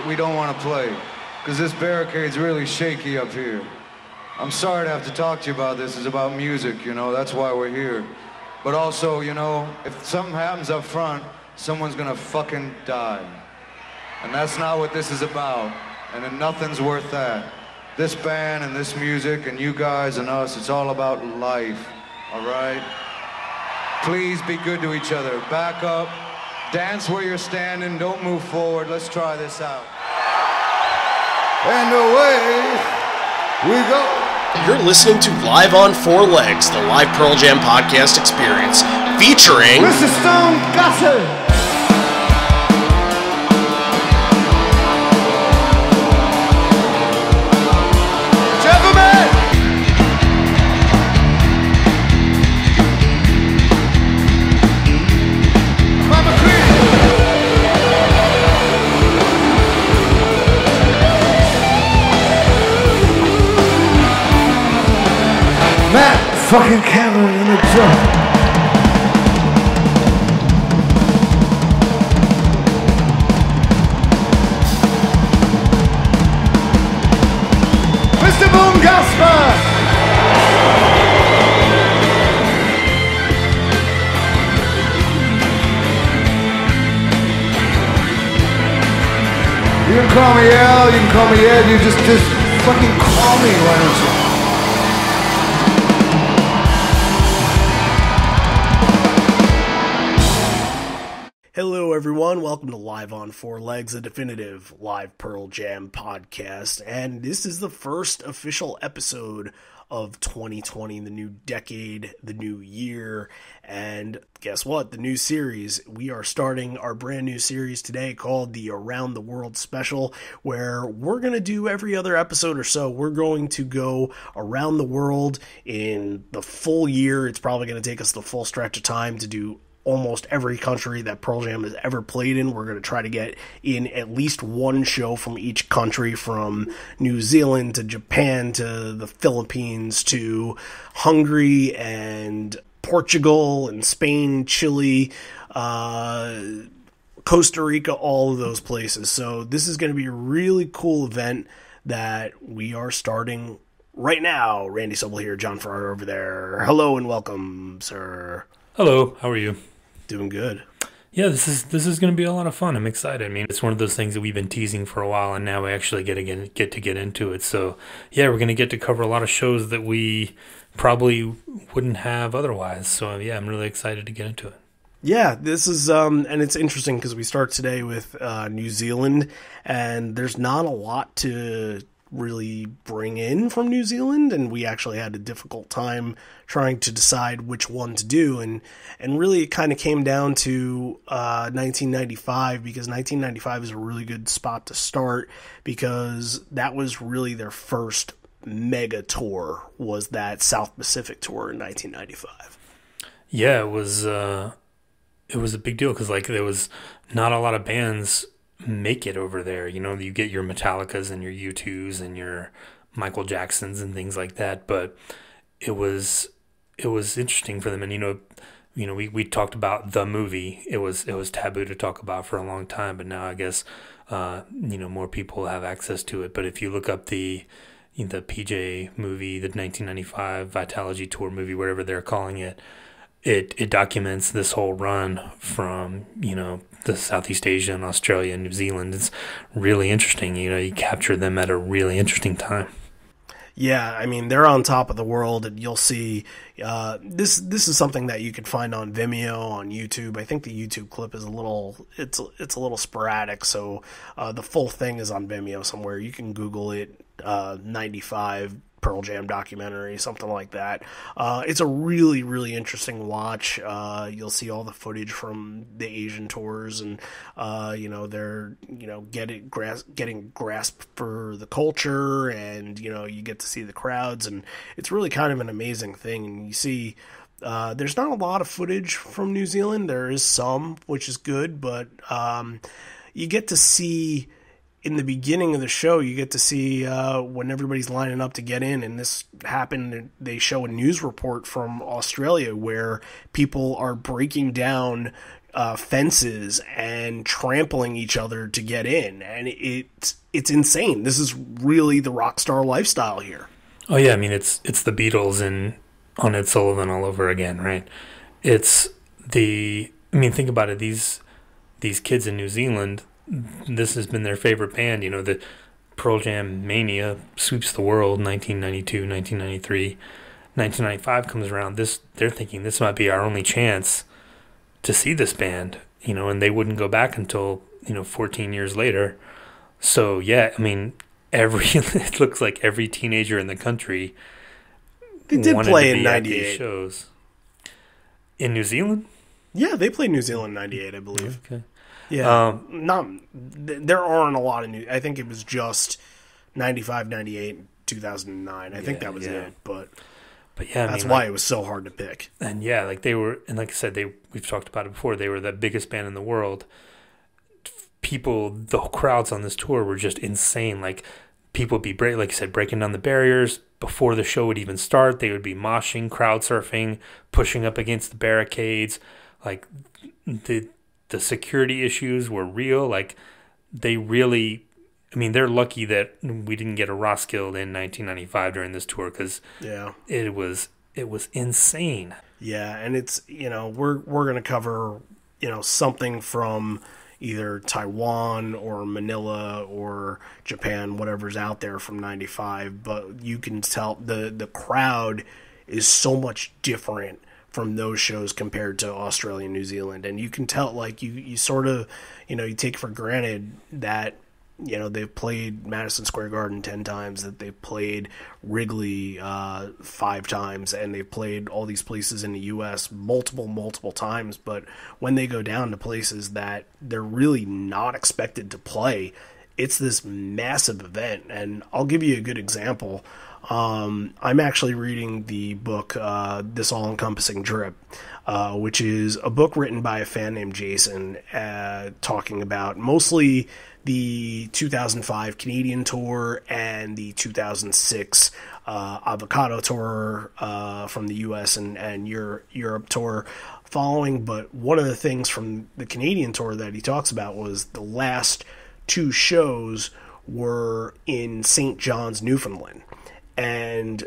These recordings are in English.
We don't want to play, because this barricade's really shaky up here. I'm sorry to have to talk to you about this. It's about music, you know, that's why we're here. But also, you know, if something happens up front, someone's gonna fucking die. And that's not what this is about, and then nothing's worth that. This band and this music and you guys and us, it's all about life, all right? Please be good to each other. Back up, dance where you're standing, don't move forward. Let's try this out. And away we go. You're listening to Live on Four Legs, the live Pearl Jam podcast experience, featuring Mr. Stone Gossard. Fucking camera in the truck. Mr. Boom Gasper! You can call me Al, you can call me Ed, you just fucking call me, why don't you? Hello, everyone. Welcome to Live on Four Legs, a definitive live Pearl Jam podcast. And this is the first official episode of 2020, the new decade, the new year. And guess what? The new series. We are starting our brand new series today called the Around the World Special, where we're going to do every other episode or so. We're going to go around the world in the full year. It's probably going to take us the full stretch of time to do almost every country that Pearl Jam has ever played in. We're going to try to get in at least one show from each country, from New Zealand to Japan to the Philippines to Hungary and Portugal and Spain, Chile, Costa Rica, all of those places. So this is going to be a really cool event that we are starting right now. Randy Sobel here, John Farrar over there. Hello and welcome, sir. Hello, how are you? Doing good. Yeah, this is going to be a lot of fun. I'm excited. I mean, it's one of those things that we've been teasing for a while, and now we actually get to get into it. So, yeah, we're going to get to cover a lot of shows that we probably wouldn't have otherwise. So, yeah, I'm really excited to get into it. Yeah, this is, and it's interesting because we start today with New Zealand, and there's not a lot to really bring in from New Zealand, and we actually had a difficult time trying to decide which one to do, and really it kind of came down to 1995, because 1995 is a really good spot to start, because that was really their first mega tour, was that South Pacific Tour in 1995. Yeah, it was a big deal, because like there was not a lot of bands make it over there. You know, you get your Metallicas and your U2s and your Michael Jacksons and things like that, but it was interesting for them. And you know we talked about the movie. It was taboo to talk about for a long time, but now I guess more people have access to it. But if you look up the PJ movie, the 1995 Vitalogy Tour movie, whatever they're calling it, it documents this whole run from, the Southeast Asia and Australia and New Zealand. It's really interesting. You capture them at a really interesting time. Yeah, I mean, they're on top of the world, and you'll see this is something that you could find on Vimeo, on YouTube. I think the YouTube clip is a little sporadic, so the full thing is on Vimeo somewhere. You can Google it, 95 Pearl Jam documentary, something like that. It's a really, really interesting watch. You'll see all the footage from the Asian tours, and they're getting grasp for the culture, and you get to see the crowds, and it's really kind of an amazing thing. And you see, there's not a lot of footage from New Zealand. There is some, which is good, but you get to see. In the beginning of the show, you get to see when everybody's lining up to get in, and this happened, they show a news report from Australia where people are breaking down fences and trampling each other to get in, and it's insane. This is really the rock star lifestyle here. Oh yeah, I mean it's the Beatles and on Ed Sullivan all over again, right? Think about it. These kids in New Zealand, this has been their favorite band. You know, the Pearl Jam mania sweeps the world. 1992, 1993, 1995 comes around. They're thinking this might be our only chance to see this band. You know, and they wouldn't go back until 14 years later. So yeah, I mean. It looks like every teenager in the country they did play in 98 shows. In New Zealand? Yeah, they played New Zealand in 98, I believe. Okay. Yeah. There aren't a lot of I think it was just 95, 98, 2009. I think that was it, but yeah, that's why it was so hard to pick. And yeah, like they were, and like I said, we've talked about it before, they were the biggest band in the world. The crowds on this tour were just insane. Like people would be like you said, breaking down the barriers before the show would even start. They would be moshing, crowd surfing, pushing up against the barricades. Like the security issues were real. Like they really, I mean, they're lucky that we didn't get a Roskilde in 1995 during this tour because it was insane. Yeah, and it's we're gonna cover something from either Taiwan or Manila or Japan, whatever's out there from 95, but you can tell the crowd is so much different from those shows compared to Australia and New Zealand. And you can tell, like, you sort of, you take for granted that, they've played Madison Square Garden 10 times, that they've played Wrigley 5 times, and they've played all these places in the U.S. multiple times. But when they go down to places that they're really not expected to play, it's this massive event. And I'll give you a good example. I'm actually reading the book, This All-Encompassing Drip, which is a book written by a fan named Jason, talking about mostly the 2005 Canadian tour and the 2006 Avocado tour from the US and Europe tour following. But one of the things from the Canadian tour that he talks about was the last 2 shows were in St. John's, Newfoundland. And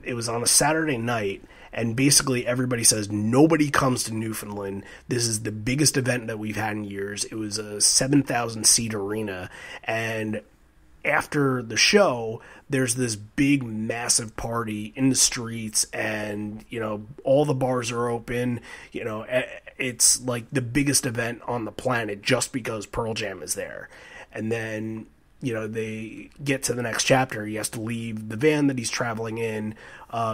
it was on a Saturday night, and basically everybody says nobody comes to Newfoundland. This is the biggest event that we've had in years. It was a 7,000-seat arena, and after the show, there's this big, massive party in the streets, and, all the bars are open. It's like the biggest event on the planet just because Pearl Jam is there. And then they get to the next chapter. He has to leave the van that he's traveling in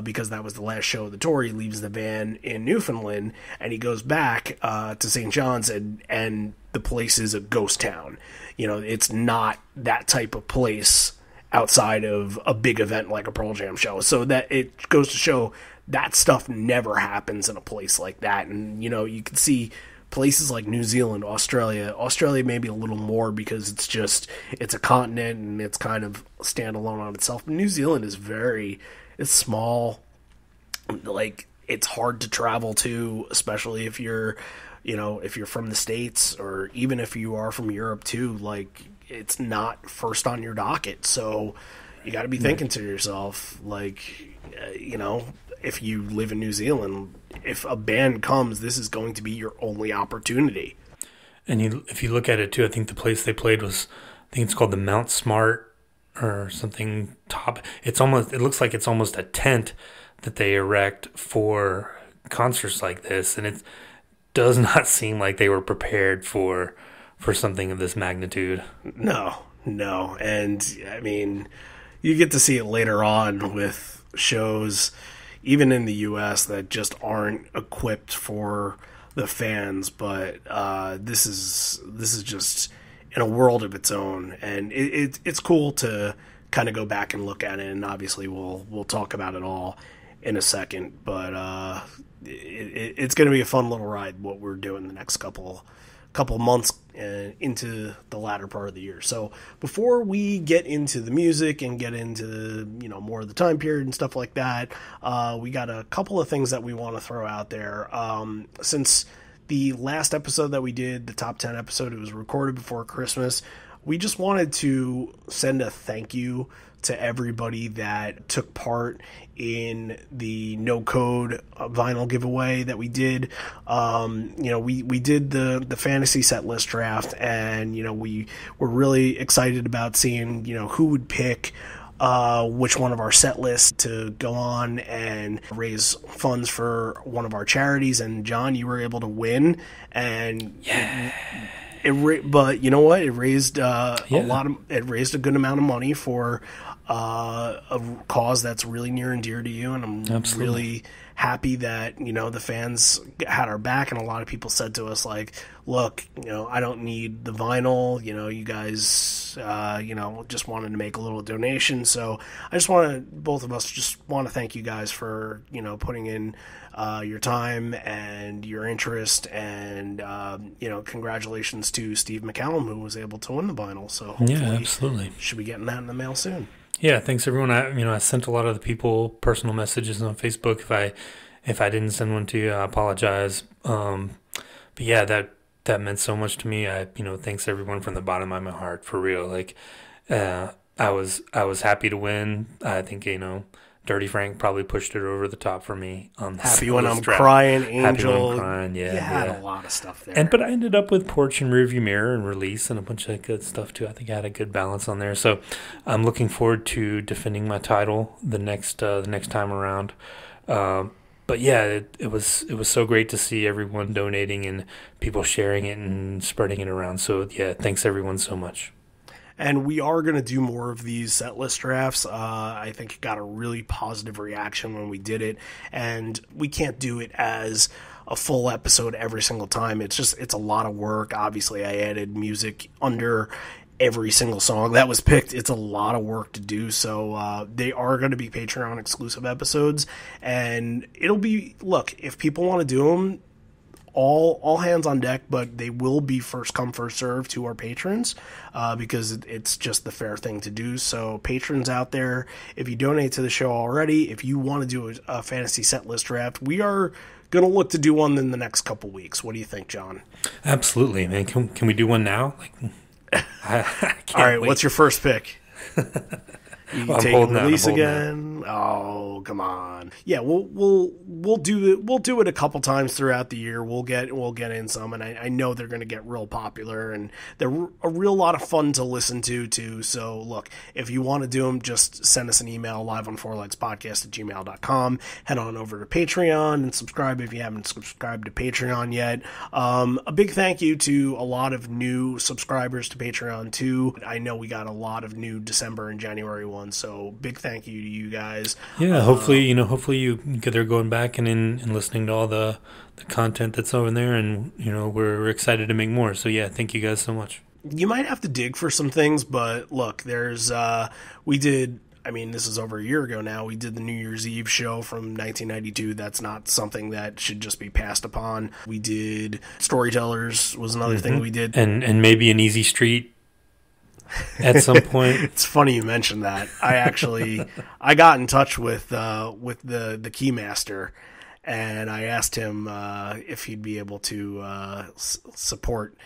because that was the last show of the tour. He leaves the van in Newfoundland, and he goes back to St. John's, and the place is a ghost town. It's not that type of place outside of a big event like a Pearl Jam show. So that it goes to show that stuff never happens in a place like that. And, you can see places like New Zealand, Australia maybe a little more because it's a continent and it's kind of standalone on itself. But New Zealand is it's small. Like, it's hard to travel to, especially if you're from the States, or even if you are from Europe too. Like, it's not first on your docket. So you got to be thinking to yourself, like, if you live in New Zealand, if a band comes, this is going to be your only opportunity. And if you look at it too, I think the place they played was, I think it's called the Mount Smart or something top. It looks like it's almost a tent that they erect for concerts like this, and it does not seem like they were prepared for something of this magnitude. No. And I mean, you get to see it later on with shows even in the U.S. that just aren't equipped for the fans, but this is just in a world of its own, and it's cool to kind of go back and look at it. And obviously, we'll talk about it all in a second, but it's going to be a fun little ride what we're doing the next couple months into the latter part of the year. So before we get into the music and get into more of the time period and stuff like that, we got a couple of things that we want to throw out there. Since the last episode that we did, the top 10 episode, it was recorded before Christmas. We just wanted to send a thank you to everybody that took part in the no code vinyl giveaway that we did. We did the fantasy set list draft, and we were really excited about seeing who would pick which one of our set lists to go on and raise funds for one of our charities. And John, you were able to win, and but you know what? It raised It raised a good amount of money for a cause that's really near and dear to you, and I'm really happy that the fans had our back. And a lot of people said to us, like, look, I don't need the vinyl, you guys just wanted to make a little donation. So both of us just want to thank you guys for putting in your time and your interest, and congratulations to Steve McCallum, who was able to win the vinyl. So hopefully, absolutely, should be getting that in the mail soon. Yeah, thanks everyone. I sent a lot of the people personal messages on Facebook. If I didn't send one to you, I apologize. But yeah, that meant so much to me. Thanks everyone from the bottom of my heart, for real. Like, I was happy to win. I think Dirty Frank probably pushed it over the top for me. Happy when I'm crying, Angel. Happy when I'm crying, yeah. You had a lot of stuff there. But I ended up with Porch and Rearview Mirror and Release and a bunch of good stuff too. I think I had a good balance on there. So I'm looking forward to defending my title the next time around. But yeah, it was so great to see everyone donating and people sharing it and spreading it around. So yeah, thanks everyone so much. And we are going to do more of these set list drafts. I think it got a really positive reaction when we did it. And we can't do it as a full episode every single time. It's a lot of work. Obviously, I added music under every single song that was picked. It's a lot of work to do. So they are going to be Patreon exclusive episodes. And it'll be, look, if people want to do them, all hands on deck, but they will be first come, first serve to our patrons, because it's just the fair thing to do. So patrons out there, if you donate to the show already, if you want to do a fantasy set list draft, we are going to look to do one in the next couple weeks. What do you think, John? Absolutely, man. Can we do one now? I can't all right, wait. What's your first pick? You take Release again? Out. Oh, come on. Yeah, we'll do it a couple times throughout the year. We'll get in some, and I know they're going to get real popular, and they're a real lot of fun to listen to too. So look, if you want to do them, just send us an email, liveonfourlegspodcast@gmail.com. Head on over to Patreon and subscribe if you haven't subscribed to Patreon yet. A big thank you to a lot of new subscribers to Patreon too. I know we got a lot of new December and January ones, so big thank you to you guys. Yeah, hopefully they're going back and listening to all the content that's over there, and we're excited to make more. So yeah, thank you guys so much. You might have to dig for some things, but look, there's this is over a year ago now. We did the New Year's Eve show from 1992. That's not something that should just be passed upon. We did Storytellers was another thing we did, and maybe an Easy Street at some point. It's funny you mentioned that. I got in touch with the Keymaster, and I asked him if he'd be able to support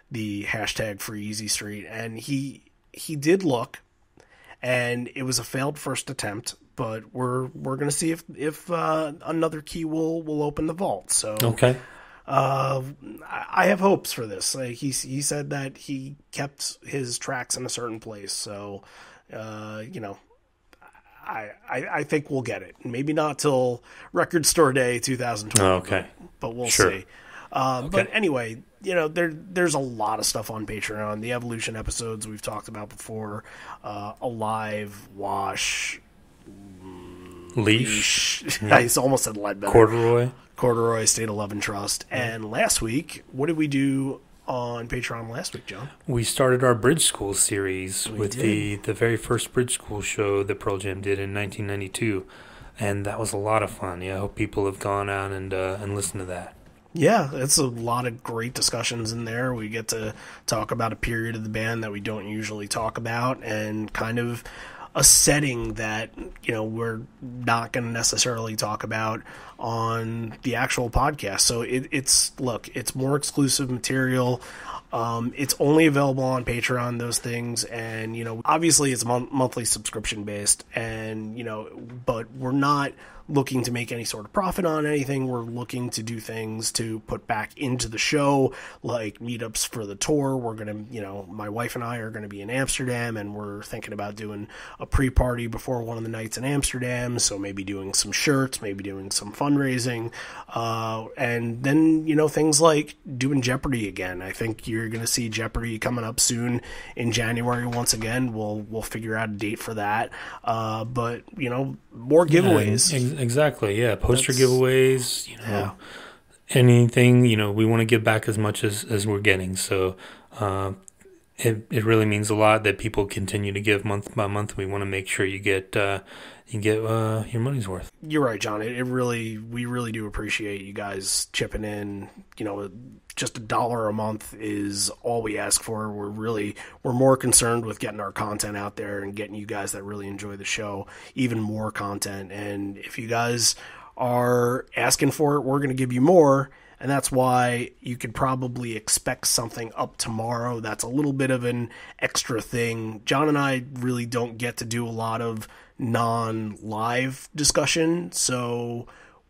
the hashtag Free Easy Street, and he did look, and it was a failed first attempt, but we're gonna see if another key will open the vault. So okay. I have hopes for this. He said that he kept his tracks in a certain place, so I think we'll get it. Maybe not till Record Store Day 2020. Okay, but we'll sure. See. But anyway, there's a lot of stuff on Patreon. The Evolution episodes we've talked about before, Alive, Wash, Leash. I almost said Ledbetter. Corduroy, State of Love and Trust. And last week, what did we do on Patreon last week, John? We started our Bridge School series with the very first Bridge School show that Pearl Jam did in 1992. And that was a lot of fun. Yeah, I hope people have gone out and listened to that. Yeah, it's a lot of great discussions in there. We get to talk about a period of the band that we don't usually talk about, and kind of a setting that, you know, we're not going to necessarily talk about on the actual podcast. So it's more exclusive material. It's only available on Patreon, those things. And, you know, obviously it's monthly subscription based, and, you know, but we're not looking to make any sort of profit on anything. We're looking to do things to put back into the show, like meetups for the tour. We're going to, you know, my wife and I are going to be in Amsterdam, and we're thinking about doing a pre-party before one of the nights in Amsterdam. So maybe doing some shirts, maybe doing some fundraising. And then, you know, things like doing Jeopardy again. I think you're going to see Jeopardy coming up soon in January once again. We'll figure out a date for that. But, you know, more giveaways. Yeah, exactly. Yeah. Poster giveaways, you know, anything, you know, we want to give back as much as we're getting. So, it really means a lot that people continue to give month by month. We want to make sure you get your money's worth. You're right, John. We really do appreciate you guys chipping in. You know, just $1 a month is all we ask for. We're more concerned with getting our content out there and getting you guys that really enjoy the show even more content. And if you guys are asking for it, we're going to give you more. And that's why you could probably expect something up tomorrow. That's a little bit of an extra thing. John and I really don't get to do a lot of non-live discussion, so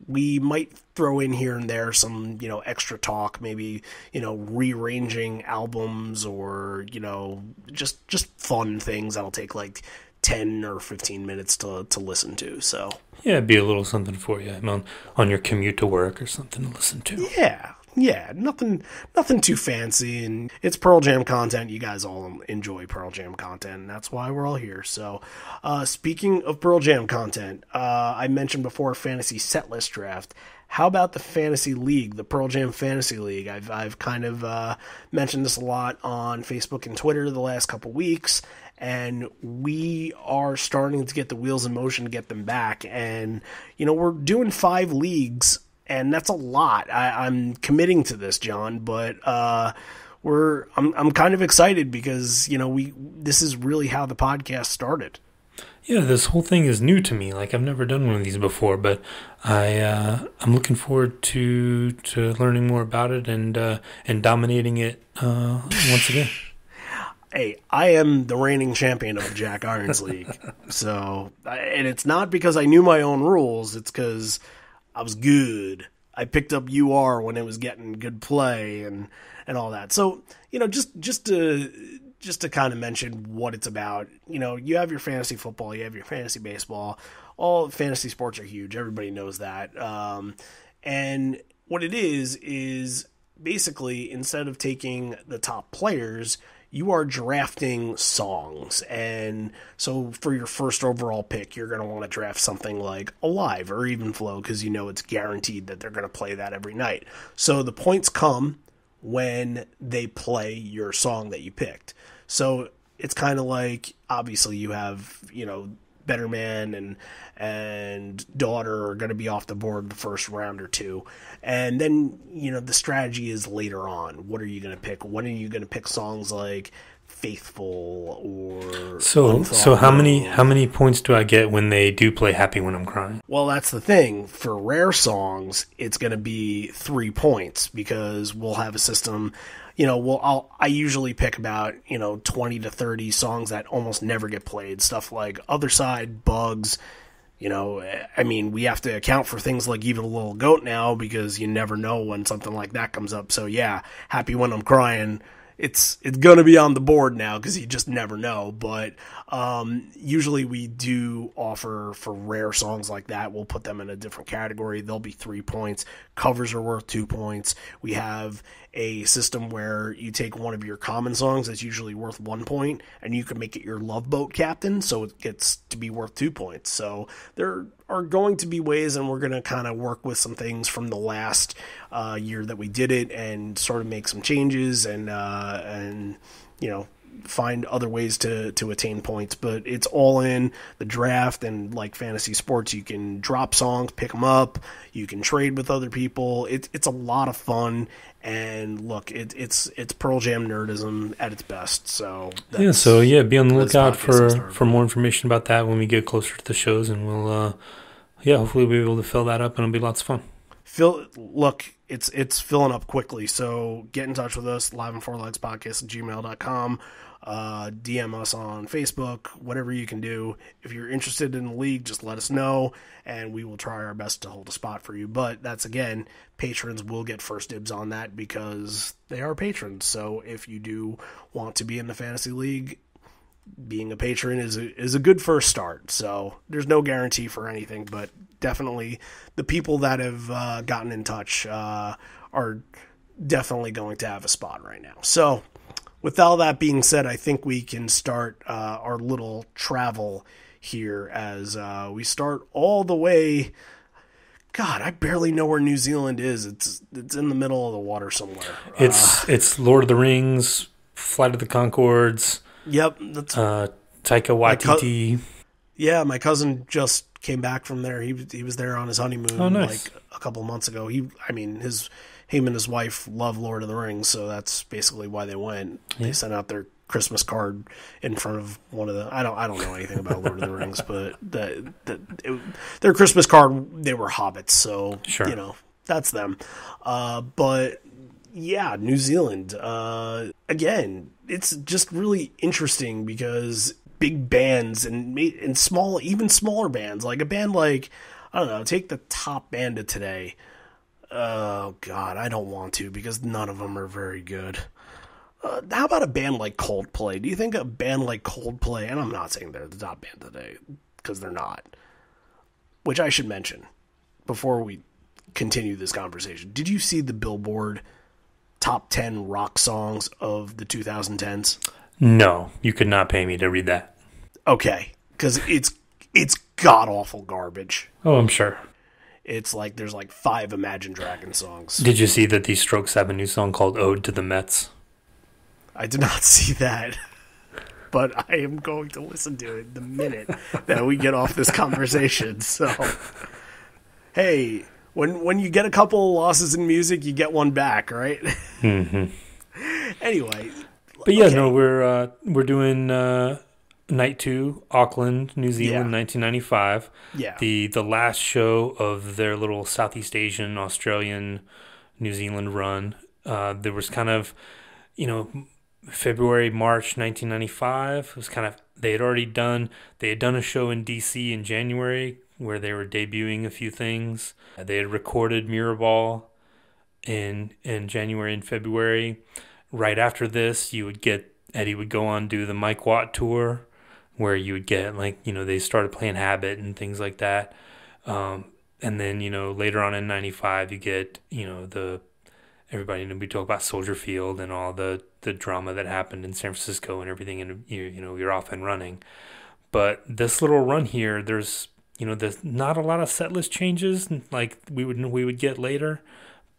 we might throw in here and there some, you know, extra talk, maybe, you know, rearranging albums, or, you know, just fun things that'll take like 10 or 15 minutes to listen to. So yeah, it'd be a little something for you on your commute to work or something to listen to. Yeah, nothing too fancy, and it's Pearl Jam content. You guys all enjoy Pearl Jam content, and that's why we're all here. So, speaking of Pearl Jam content, I mentioned before fantasy setlist draft. How about the Fantasy League, the Pearl Jam Fantasy League? I've kind of mentioned this a lot on Facebook and Twitter the last couple weeks, and we are starting to get the wheels in motion to get them back. And, you know, we're doing 5 leagues, and that's a lot. I'm committing to this, John, but I'm kind of excited because, you know, this is really how the podcast started. Yeah, this whole thing is new to me. Like, I've never done one of these before, but I'm looking forward to learning more about it and dominating it once again. Hey, I am the reigning champion of the Jack Irons League. So, and it's not because I knew my own rules. It's because I was good. I picked up UR when it was getting good play and all that. So, you know, just to kind of mention what it's about, you know, you have your fantasy football, you have your fantasy baseball. All fantasy sports are huge. Everybody knows that. And what it is basically, instead of taking the top players, you are drafting songs. And so for your first overall pick, you're going to want to draft something like Alive or Even Flow, because you know it's guaranteed that they're going to play that every night. So the points come when they play your song that you picked. So it's kind of like, obviously you have, you know, Better Man and Daughter are going to be off the board the first round or two. And then, you know, the strategy is later on. What are you going to pick? When are you going to pick songs like Faithful or So how many points do I get when they do play Happy When I'm Crying? Well, that's the thing. For rare songs, it's going to be 3 points, because we'll have a system. You know, I usually pick about, you know, 20 to 30 songs that almost never get played. Stuff like Other Side, Bugs. You know, I mean, we have to account for things like Even a Little Goat now, because you never know when something like that comes up. So yeah, Happy When I'm Crying, it's going to be on the board now, because you just never know. But usually we do offer for rare songs like that. We'll put them in a different category. They'll be 3 points. Covers are worth 2 points. We have a system where you take one of your common songs that's usually worth 1 point, and you can make it your Love Boat Captain, so it gets to be worth 2 points. So there are going to be ways, and we're going to kind of work with some things from the last year that we did it and sort of make some changes and you know, find other ways to attain points, but it's all in the draft. And like fantasy sports, you can drop songs, pick them up, you can trade with other people. It's a lot of fun, and look, it's Pearl Jam nerdism at its best. So be on the lookout for more information about that when we get closer to the shows, and we'll hopefully we'll be able to fill that up, and it'll be lots of fun. It's filling up quickly, so get in touch with us, liveandfourlegspodcast@gmail.com. DM us on Facebook, whatever you can do. If you're interested in the league, just let us know, and we will try our best to hold a spot for you. But that's, again, patrons will get first dibs on that because they are patrons. So if you do want to be in the fantasy league, being a patron is a good first start. So there's no guarantee for anything, but definitely the people that have gotten in touch are definitely going to have a spot right now. So with all that being said, I think we can start our little travel here as we start all the way. God, I barely know where New Zealand is. It's in the middle of the water somewhere. It's Lord of the Rings, Flight of the Conchords. Yep. That's Taika Waititi. My cousin just came back from there. He was there on his honeymoon like a couple months ago. Him and his wife love Lord of the Rings, so that's basically why they went. Yeah. They sent out their Christmas card in front of one of the. I don't know anything about Lord of the Rings, but their Christmas card, they were hobbits, so sure. That's them. But yeah, New Zealand. Again, it's just really interesting because big bands and small, even smaller bands, like a band like, I don't know, take the top band of today. Oh God, I don't want to because none of them are very good. How about a band like Coldplay? Do you think a band like Coldplay, and I'm not saying they're the top band today because they're not, which I should mention before we continue this conversation. Did you see the Billboard top 10 rock songs of the 2010s? No, you could not pay me to read that. Okay, because it's god-awful garbage. Oh, I'm sure. It's like there's like 5 Imagine Dragons songs. Did you see that the Strokes have a new song called Ode to the Mets? I did not see that, but I am going to listen to it the minute that we get off this conversation. So, hey, when you get a couple of losses in music, you get one back, right? Mm-hmm. Anyway. But yeah, okay. No, we're doing night 2, Auckland, New Zealand, 1995. Yeah. The last show of their little Southeast Asian, Australian, New Zealand run. There was kind of, February, March 1995. It was kind of they had done a show in DC in January where they were debuting a few things. They had recorded Mirrorball in January and February. Right after this, Eddie would go on do the Mike Watt tour, where you would get they started playing Habit and things like that. And then later on in '95, you get everybody we talk about Soldier Field and all the drama that happened in San Francisco and everything, and you're off and running. But this little run here, there's not a lot of set list changes like we would get later.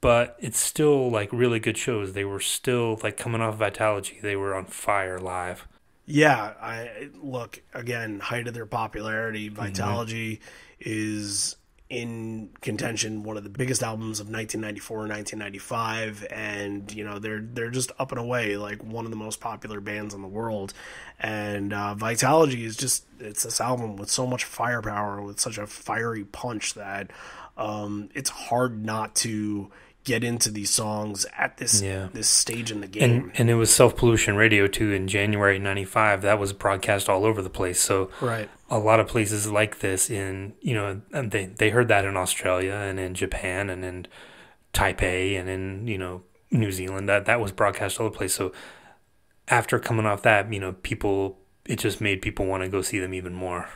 But it's still like really good shows. They were still like coming off Vitalogy. They were on fire live. Yeah, look again. Height of their popularity, Vitalogy is in contention. One of the biggest albums of 1994 and 1995, and they're just up and away like one of the most popular bands in the world. And Vitalogy is it's this album with so much firepower, with such a fiery punch that it's hard not to get into these songs at this stage in the game. And it was Self-Pollution Radio too in January 95. That was broadcast all over the place. So right. A lot of places like this and they heard that in Australia and in Japan and in Taipei and in New Zealand. That was broadcast all over the place. So after coming off that, it just made people want to go see them even more.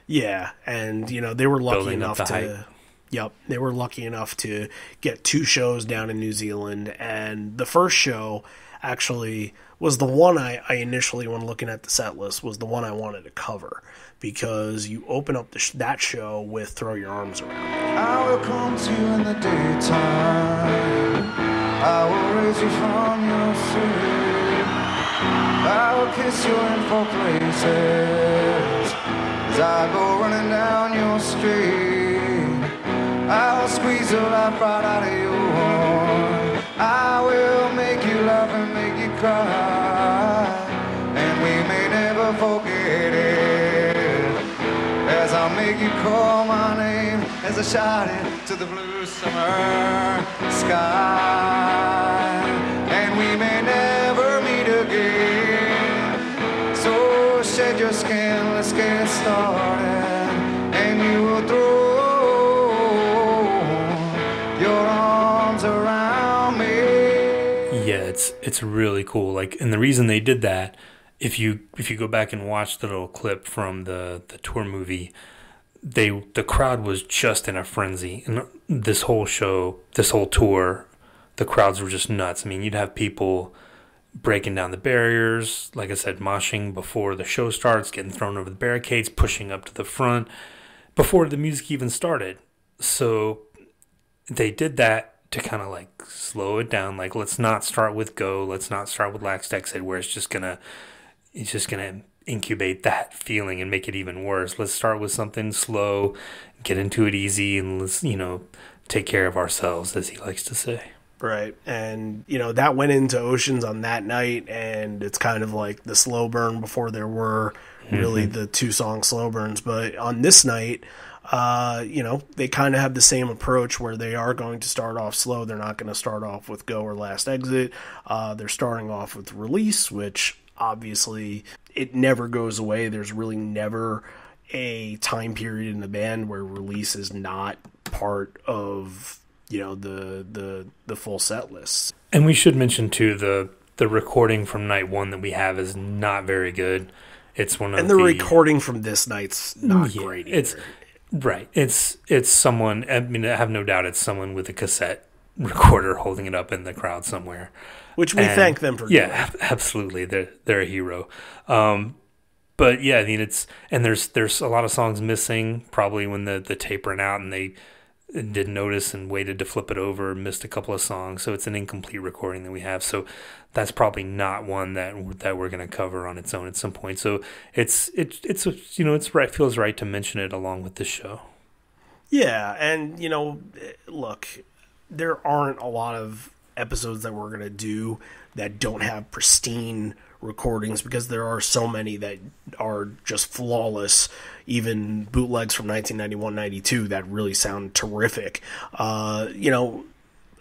Yeah, and they were lucky enough to Yep, they were lucky enough to get 2 shows down in New Zealand, and the first show actually was the one I initially, when looking at the set list, was the one I wanted to cover, because you open up that show with Throw Your Arms Around Me. I will come to you in the daytime, I will raise you from your sleep, I'll kiss you in four places as I go running down your street. I'll squeeze the life right out of you. I will make you laugh and make you cry, and we may never forget it, as I'll make you call my name as I shout it to the blue summer sky, and we may never meet again. So shed your skin, let's get started, and you will throw your arms around me. Yeah, it's really cool. Like, and the reason they did that, if you go back and watch the little clip from the tour movie, the crowd was just in a frenzy. And this whole show, this whole tour, the crowds were just nuts. I mean, you'd have people breaking down the barriers, like I said, moshing before the show starts, getting thrown over the barricades, pushing up to the front before the music even started. So they did that to kind of like slow it down. Like, let's not start with Go. Let's not start with Last Exit, where it's just gonna incubate that feeling and make it even worse. Let's start with something slow, get into it easy, and let's, take care of ourselves, as he likes to say. Right. And, that went into Oceans on that night, and it's kind of like the slow burn before there were really the 2-song slow burns. But on this night, they kind of have the same approach where they are going to start off slow. They're not going to start off with Go or Last Exit. They're starting off with Release, which obviously it never goes away. There's really never a time period in the band where Release is not part of the full set list. And we should mention too, the recording from night one that we have is not very good. It's one of the recording from this night's not great either. It's right. It's someone. I mean, I have no doubt it's someone with a cassette recorder holding it up in the crowd somewhere. Which we thank them for doing. Yeah, absolutely. They're a hero. But yeah, I mean, there's a lot of songs missing. Probably when the tape ran out and they didn't notice and waited to flip it over, missed a couple of songs. So it's an incomplete recording that we have. So that's probably not one that we're going to cover on its own at some point. So it's right, feels right to mention it along with this show. Yeah, and look, there aren't a lot of episodes that we're going to do that don't have pristine recordings, because there are so many that are just flawless, even bootlegs from 1991-92 that really sound terrific.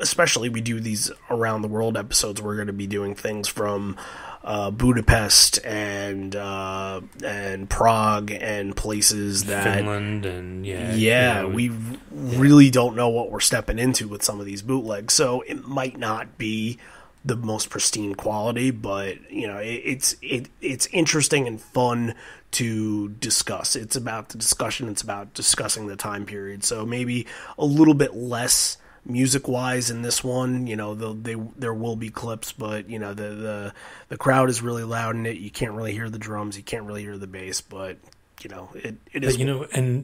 Especially we do these around the world episodes, we're going to be doing things from Budapest and Prague and places that Finland and we really don't know what we're stepping into with some of these bootlegs. So it might not be the most pristine quality, but it's interesting and fun to discuss. It's about the discussion. It's about discussing the time period. So maybe a little bit less music-wise in this one. There will be clips, but the crowd is really loud in it. You can't really hear the drums. You can't really hear the bass, but it is.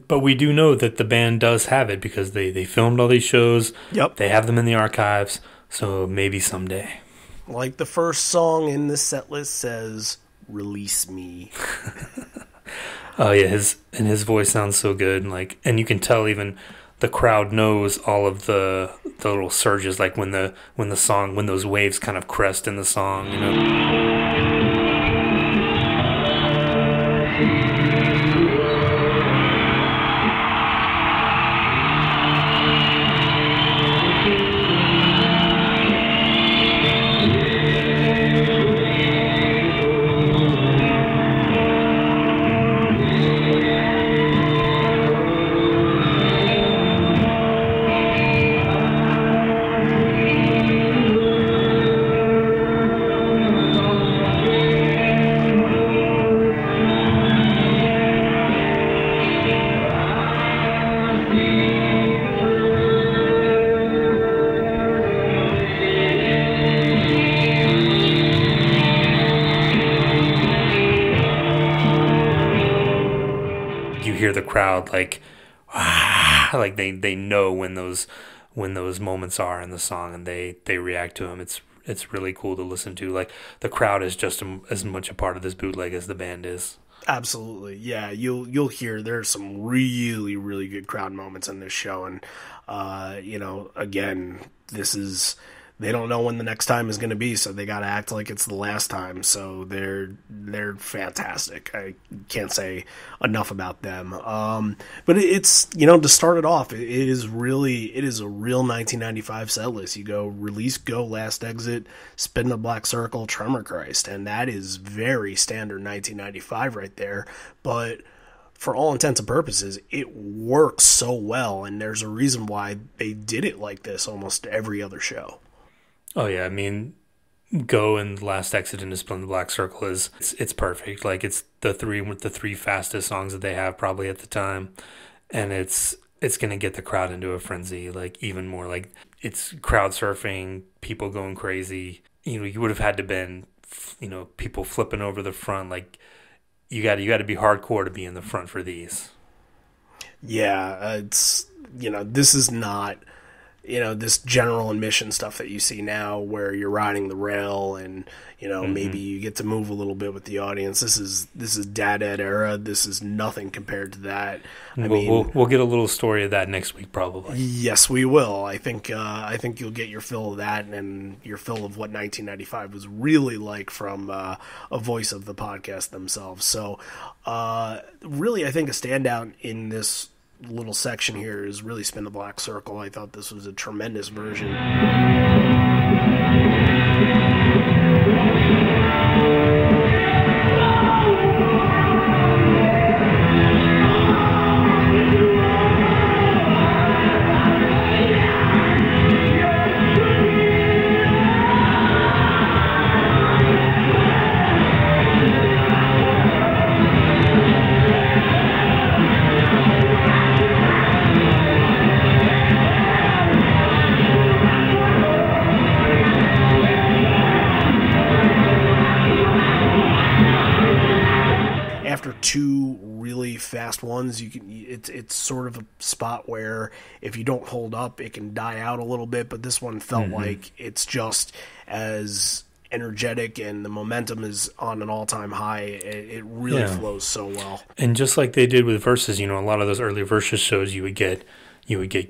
But we do know that the band does have it because they filmed all these shows. Yep, they have them in the archives. So maybe someday. Like the first song in the set list says, "Release me." Oh yeah, his voice sounds so good, and you can tell even the crowd knows all of the little surges, like when those waves kind of crest in the song, hear the crowd like they know when those moments are in the song, and they react to them. It's It's really cool to listen to. Like, the crowd is just as much a part of this bootleg as the band is. Absolutely, yeah. You'll hear there's some really, really good crowd moments in this show, and again, they don't know when the next time is going to be, so they got to act like it's the last time. So they're fantastic. I can't say enough about them. But it's, to start it off, it is a real 1995 set list. You go Release, Go, Last Exit, Spin the Black Circle, Tremor Christ, and that is very standard 1995 right there. But for all intents and purposes, it works so well, and there's a reason why they did it like this almost every other show. Oh yeah, I mean, Go and Last Exit into Split the Black Circle it's perfect. Like, it's the three fastest songs that they have probably at the time, and it's gonna get the crowd into a frenzy. Like, even more, like, it's crowd surfing, people going crazy. You would have had to been, people flipping over the front. Like, you got to be hardcore to be in the front for these. Yeah, it's this is not. This general admission stuff that you see now where you're riding the rail and, maybe you get to move a little bit with the audience. This is Dad Ed era. This is nothing compared to that. We'll get a little story of that next week, probably. Yes, we will. I think you'll get your fill of that and your fill of what 1995 was really like from a voice of the podcast themselves. So, really, I think a standout in this little section here is really Spin the Black Circle. I thought this was a tremendous version. Two really fast ones, it's sort of a spot where if you don't hold up, it can die out a little bit, but this one felt like it's just as energetic and the momentum is on an all-time high. It really flows so well. And just like they did with Versus, a lot of those early Versus shows, you would get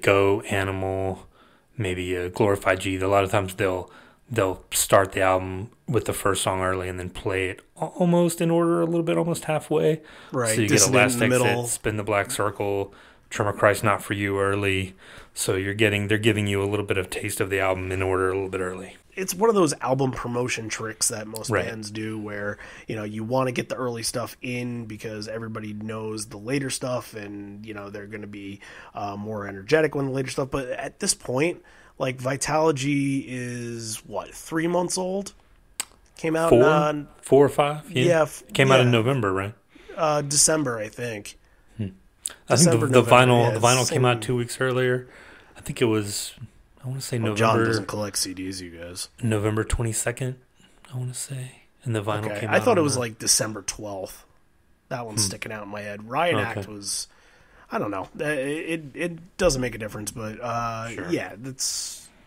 Go, Animal, maybe a Glorified G. A lot of times they'll start the album with the first song early and then play it almost in order a little bit, almost halfway. Right. So you get a Last Exit, Spin the Black Circle, Tremor Christ, Not For You early. So they're giving you a little bit of taste of the album in order a little bit early. It's one of those album promotion tricks that most bands do where, you want to get the early stuff in because everybody knows the later stuff and, they're going to be more energetic when the later stuff. But at this point, like, Vitalogy is, 3 months old? Came out 4 or 5? Yeah. Came out in November, right? December, I think. I think the vinyl came out 2 weeks earlier. I think it was, I want to say November. John doesn't collect CDs, you guys. November 22nd, I want to say. And the vinyl came out. I thought it was like December 12th. That one's sticking out in my head. Riot Act was... I don't know. It doesn't make a difference, but sure. Yeah,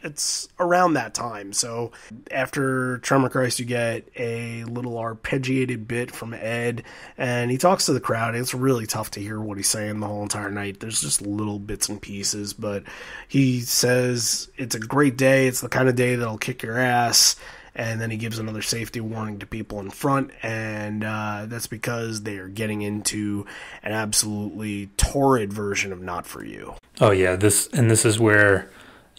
it's around that time. So after Tremor Christ, you get a little arpeggiated bit from Ed, and he talks to the crowd. It's really tough to hear what he's saying the whole entire night. There's just little bits and pieces, but he says it's a great day. It's the kind of day that'll kick your ass. And then he gives another safety warning to people in front, and that's because they are getting into an absolutely torrid version of Not For You. Oh, yeah, this is where,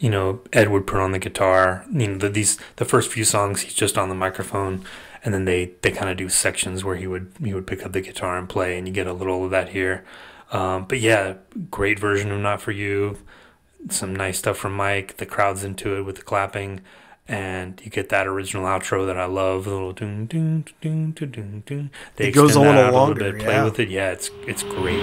Ed would put on the guitar. The first few songs, he's just on the microphone, and then they kind of do sections where he would pick up the guitar and play, and you get a little of that here. But yeah, great version of Not For You. Some nice stuff from Mike. The crowd's into it with the clapping. And you get that original outro that I love, a little doom doom doom doom doom doom. They goes a little longer, a little bit, play with it. Yeah, it's great.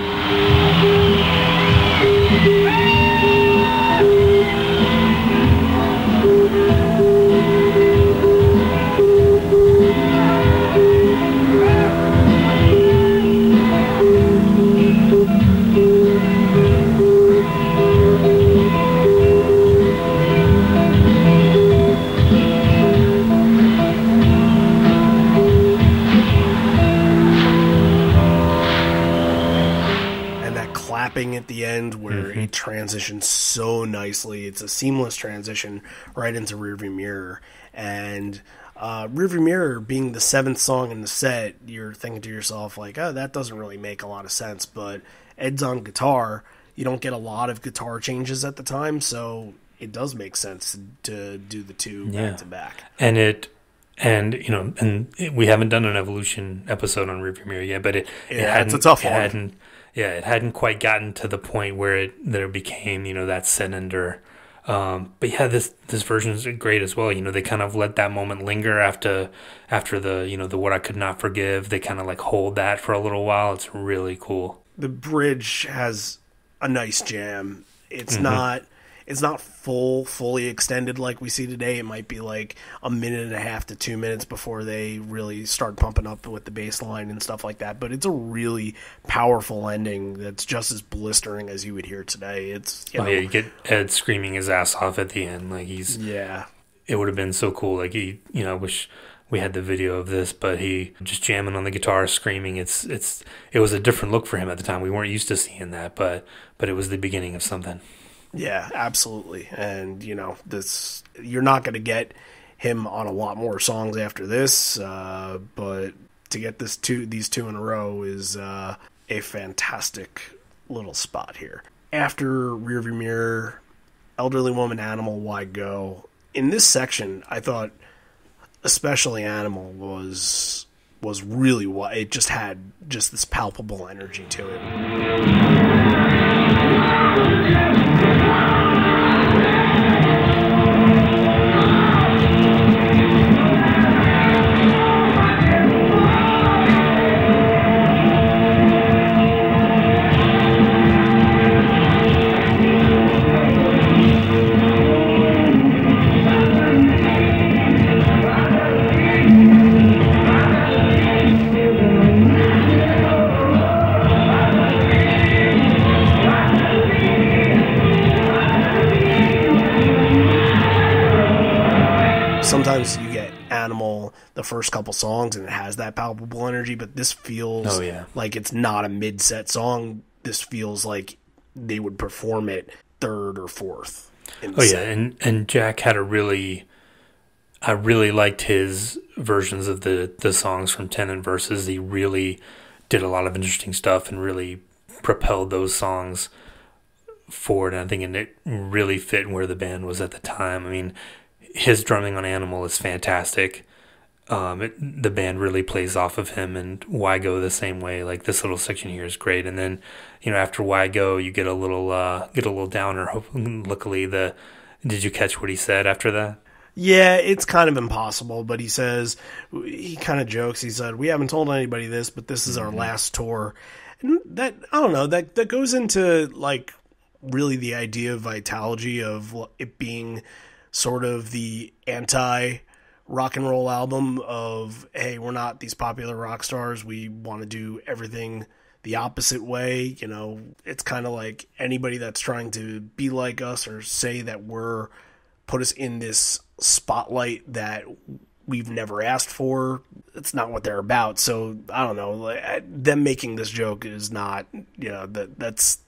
clapping at the end where it transitions so nicely. It's a seamless transition right into Rearview Mirror. And Rearview Mirror being the 7th song in the set, you're thinking to yourself, like, oh, that doesn't really make a lot of sense. But Ed's on guitar. You don't get a lot of guitar changes at the time, so it does make sense to do the two back to back. And we haven't done an Evolution episode on Rearview Mirror yet, but it's a tough one. It hadn't quite gotten to the point where it became, that Cinder. But yeah, this version is great as well. They kind of let that moment linger after the What I Could Not Forgive. They kind of like hold that for a little while. It's really cool. The bridge has a nice jam. It's not fully extended like we see today. It might be like a minute and a half to 2 minutes before they really start pumping up with the bass line and stuff like that. But it's a really powerful ending that's just as blistering as you would hear today. It's you get Ed screaming his ass off at the end. Like it would have been so cool. Like I wish we had the video of this, but he just jamming on the guitar, screaming. It was a different look for him at the time. We weren't used to seeing that, but it was the beginning of something. Yeah, absolutely. And, this you're not going to get him on a lot more songs after this, but to get these two in a row is a fantastic little spot here. After Rearview Mirror, Elderly Woman, Animal, Why Go? In this section, I thought especially Animal was really it just had just this palpable energy to it. Sometimes you get Animal the first couple songs and it has that palpable energy, but this feels like it's not a mid-set song. This feels like they would perform it third or fourth. And Jack had I really liked his versions of the songs from Ten and Verses. He really did a lot of interesting stuff and really propelled those songs forward. And I think it really fit where the band was at the time. I mean, his drumming on Animal is fantastic. The band really plays off of him, and Why Go the same way. Like this little section here is great, and then after Why Go, you get a little downer. Luckily, did you catch what he said after that? Yeah, it's kind of impossible, but he kind of jokes. He said, "We haven't told anybody this, but this is our last tour." And that, I don't know, that goes into like really the idea of Vitalogy, of it being sort of the anti rock and roll album of, hey, we're not these popular rock stars. We want to do everything the opposite way. It's kind of like anybody that's trying to be like us or say that put us in this spotlight that we've never asked for. It's not what they're about. So I don't know, them making this joke is not, that's,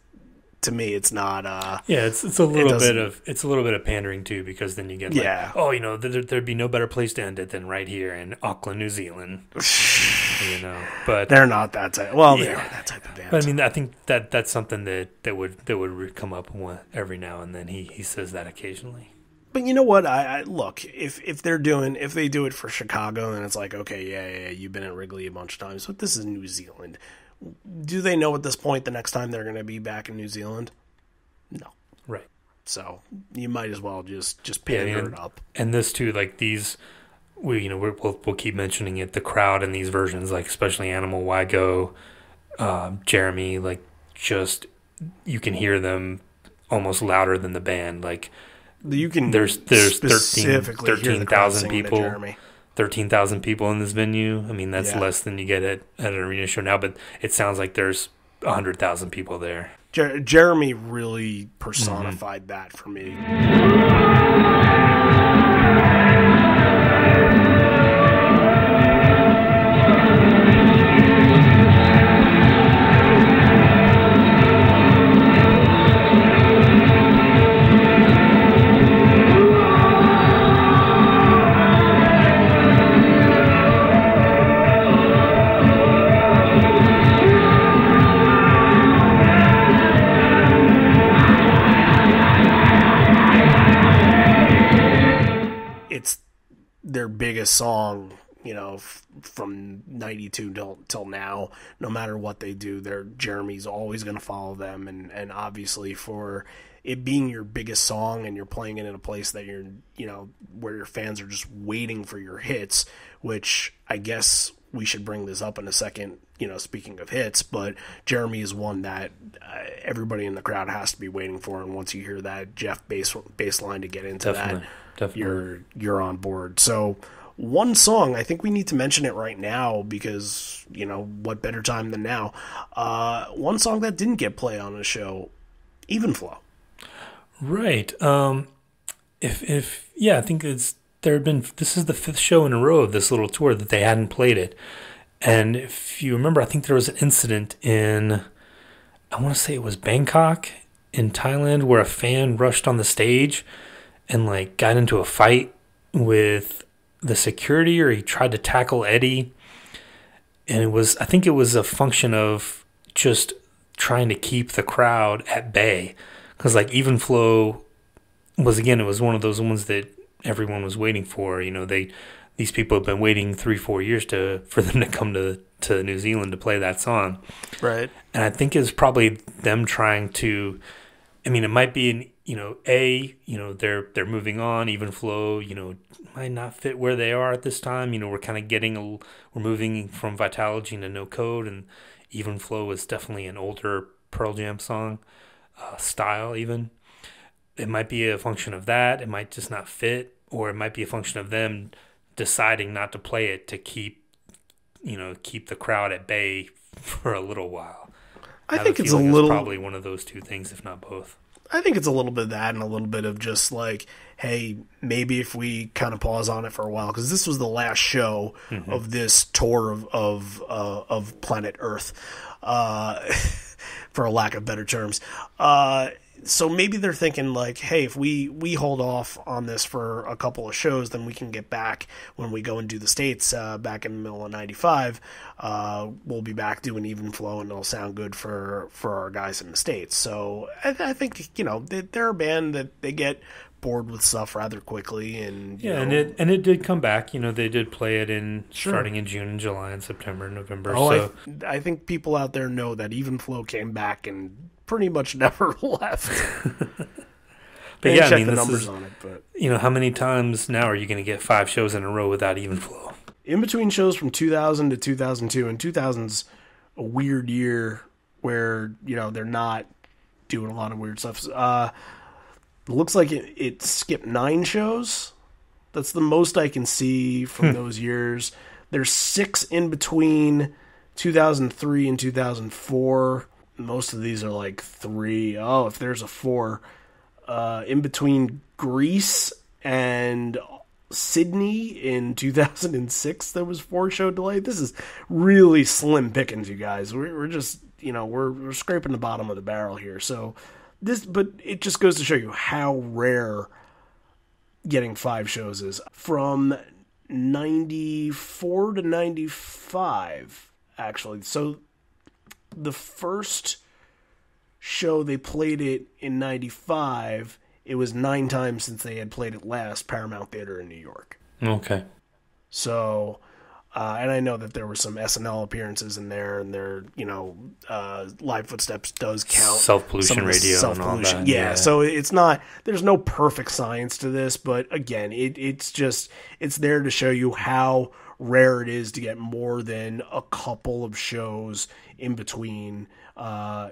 to me, it's not. It's a little bit of pandering too, because then you get there'd be no better place to end it than right here in Auckland, New Zealand. But they're not that type. Well, they are that type of band. But I mean, I think that's something that would come up every now and then. He says that occasionally. But you know what? I look, if they do it for Chicago, then it's like, okay, yeah, you've been at Wrigley a bunch of times, but this is New Zealand. Do they know at this point the next time they're going to be back in New Zealand? No. Right. So you might as well just pander it up. And this too, like these, we'll keep mentioning it. The crowd in these versions, like especially Animal, Why Go, Jeremy, like just you can hear them almost louder than the band. Like you can. There's 13,000 people. 13,000 people in this venue. I mean, that's less than you get at an arena show now, but it sounds like there's 100,000 people there. Jeremy really personified that for me. biggest song, you know, from 92 till now, no matter what they do, Jeremy's always going to follow them. And obviously for it being your biggest song and you're playing it in a place that you're, you know, where your fans are just waiting for your hits, which I guess we should bring this up in a second, you know, speaking of hits, but Jeremy is one that everybody in the crowd has to be waiting for. And once you hear that Jeff bass line to get into Definitely. you're on board. So one song, I think we need to mention it right now because, you know, what better time than now? One song that didn't get play on the show, Even Flow. Right. I think this is the 5th show in a row of this little tour that they hadn't played it. And if you remember, I think there was an incident in, I want to say it was Bangkok in Thailand, where a fan rushed on the stage and like got into a fight with the security, or he tried to tackle Eddie. And I think it was a function of just trying to keep the crowd at bay. Because like Even Flow it was one of those ones that everyone was waiting for. You know, these people have been waiting 3-4 years for them to come to New Zealand to play that song. Right. And I think it's probably them trying to, I mean, it might be they're moving on. Even Flow, you know, might not fit where they are at this time. You know, we're kind of we're moving from Vitalogy to No Code, and Even Flow is definitely an older Pearl Jam song. Style even. It might be a function of that. It might just not fit, or it might be a function of them deciding not to play it to keep the crowd at bay for a little while. I think it's probably one of those two things, if not both. I think it's a little bit of that and a little bit of just like, hey, maybe if we kind of pause on it for a while, because this was the last show of this tour of planet Earth. For a lack of better terms. So maybe they're thinking like, hey, if we hold off on this for a couple of shows, then we can get back when we go and do the States back in the middle of 95. We'll be back doing Even Flow, and it'll sound good for our guys in the States. So I think, you know, they're a band that they get bored with stuff rather quickly, and it did come back. You know, they did play it starting in June and July and September and November. So I think people out there know that Even Flow came back and pretty much never left. But yeah, I mean, the numbers on it. But you know, how many times now are you going to get 5 shows in a row without Even Flow? In between shows from 2000 to 2002, and 2000's a weird year where, you know, they're not doing a lot of weird stuff. Looks like it skipped 9 shows. That's the most I can see from those years. There's 6 in between 2003 and 2004. Most of these are like 3. Oh, if there's a 4. In between Greece and Sydney in 2006, there was 4 show delay. This is really slim pickings, you guys. We're just, you know, we're scraping the bottom of the barrel here. So but it just goes to show you how rare getting 5 shows is. From 94 to 95, actually. So the first show they played it in 95, it was 9 times since they had played it last, Paramount Theater in New York. Okay. So, and I know that there were some SNL appearances in there, and there, you know, Live Footsteps does count. Self-pollution radio and all that. Yeah, so it's not, there's no perfect science to this, but again, it's there to show you how rare it is to get more than a couple of shows in between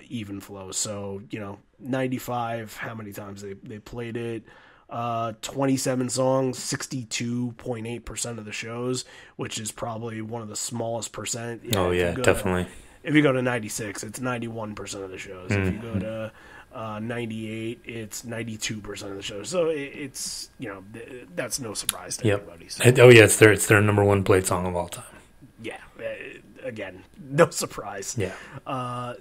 Even Flow. So, you know, 95, how many times they played it? 27 songs, 62.8% of the shows, which is probably one of the smallest percent. Yeah, definitely. If you go to 96, it's 91% of the shows. If you go to 98, it's 92% of the shows. So it's, you know, that's no surprise to anybody. So. It's their number 1 played song of all time. Yeah, again, no surprise. Yeah.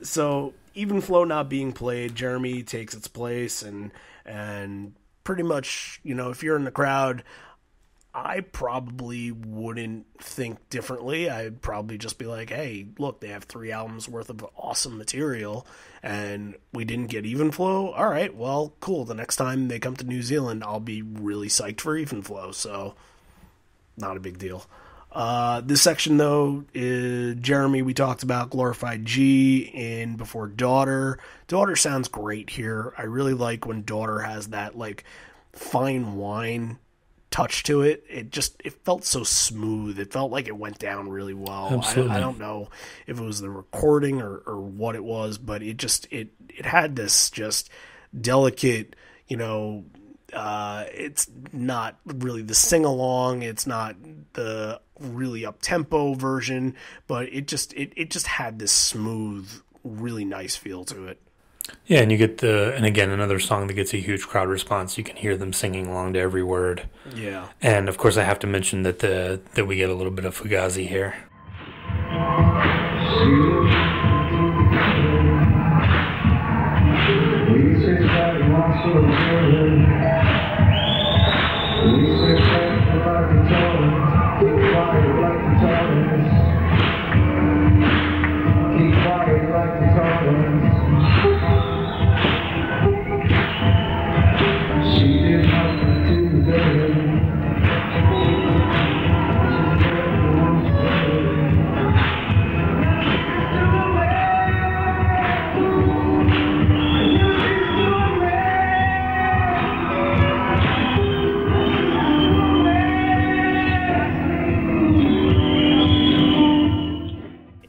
So Even Flow not being played, Jeremy takes its place, and pretty much, you know, if you're in the crowd, I probably wouldn't think differently. I'd probably just be like, hey, look, they have 3 albums worth of awesome material, and we didn't get Even Flow. All right, well, cool. The next time they come to New Zealand, I'll be really psyched for Even Flow. So not a big deal. This section, though, is Jeremy, we talked about Glorified G in Before Daughter. Daughter sounds great here. I really like when Daughter has that, like, fine wine touch to it. It felt so smooth. It felt like it went down really well. I don't know if it was the recording or what it was, but it had this just delicate, it's not really the sing-along, it's not the really up-tempo version, but it just had this smooth, really nice feel to it. Yeah, and you get and again, another song that gets a huge crowd response. You can hear them singing along to every word. Yeah. And of course I have to mention that we get a little bit of Fugazi here.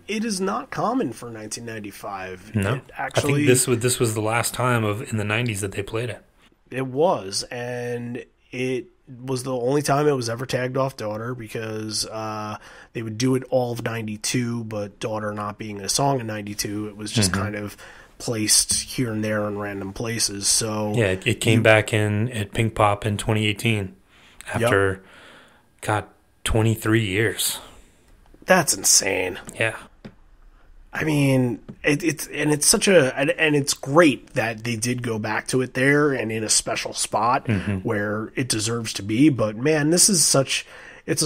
It is not common for 1995. No, actually, I think this was the last time in the 90s that they played it. It was, and it was the only time it was ever tagged off Daughter, because they would do it all of 92, but Daughter not being a song in 92, it was just kind of placed here and there in random places. So yeah, it came back in at Pink Pop in 2018 after 23 years. That's insane. Yeah. I mean, it's great that they did go back to it there and in a special spot where it deserves to be. But man, it's a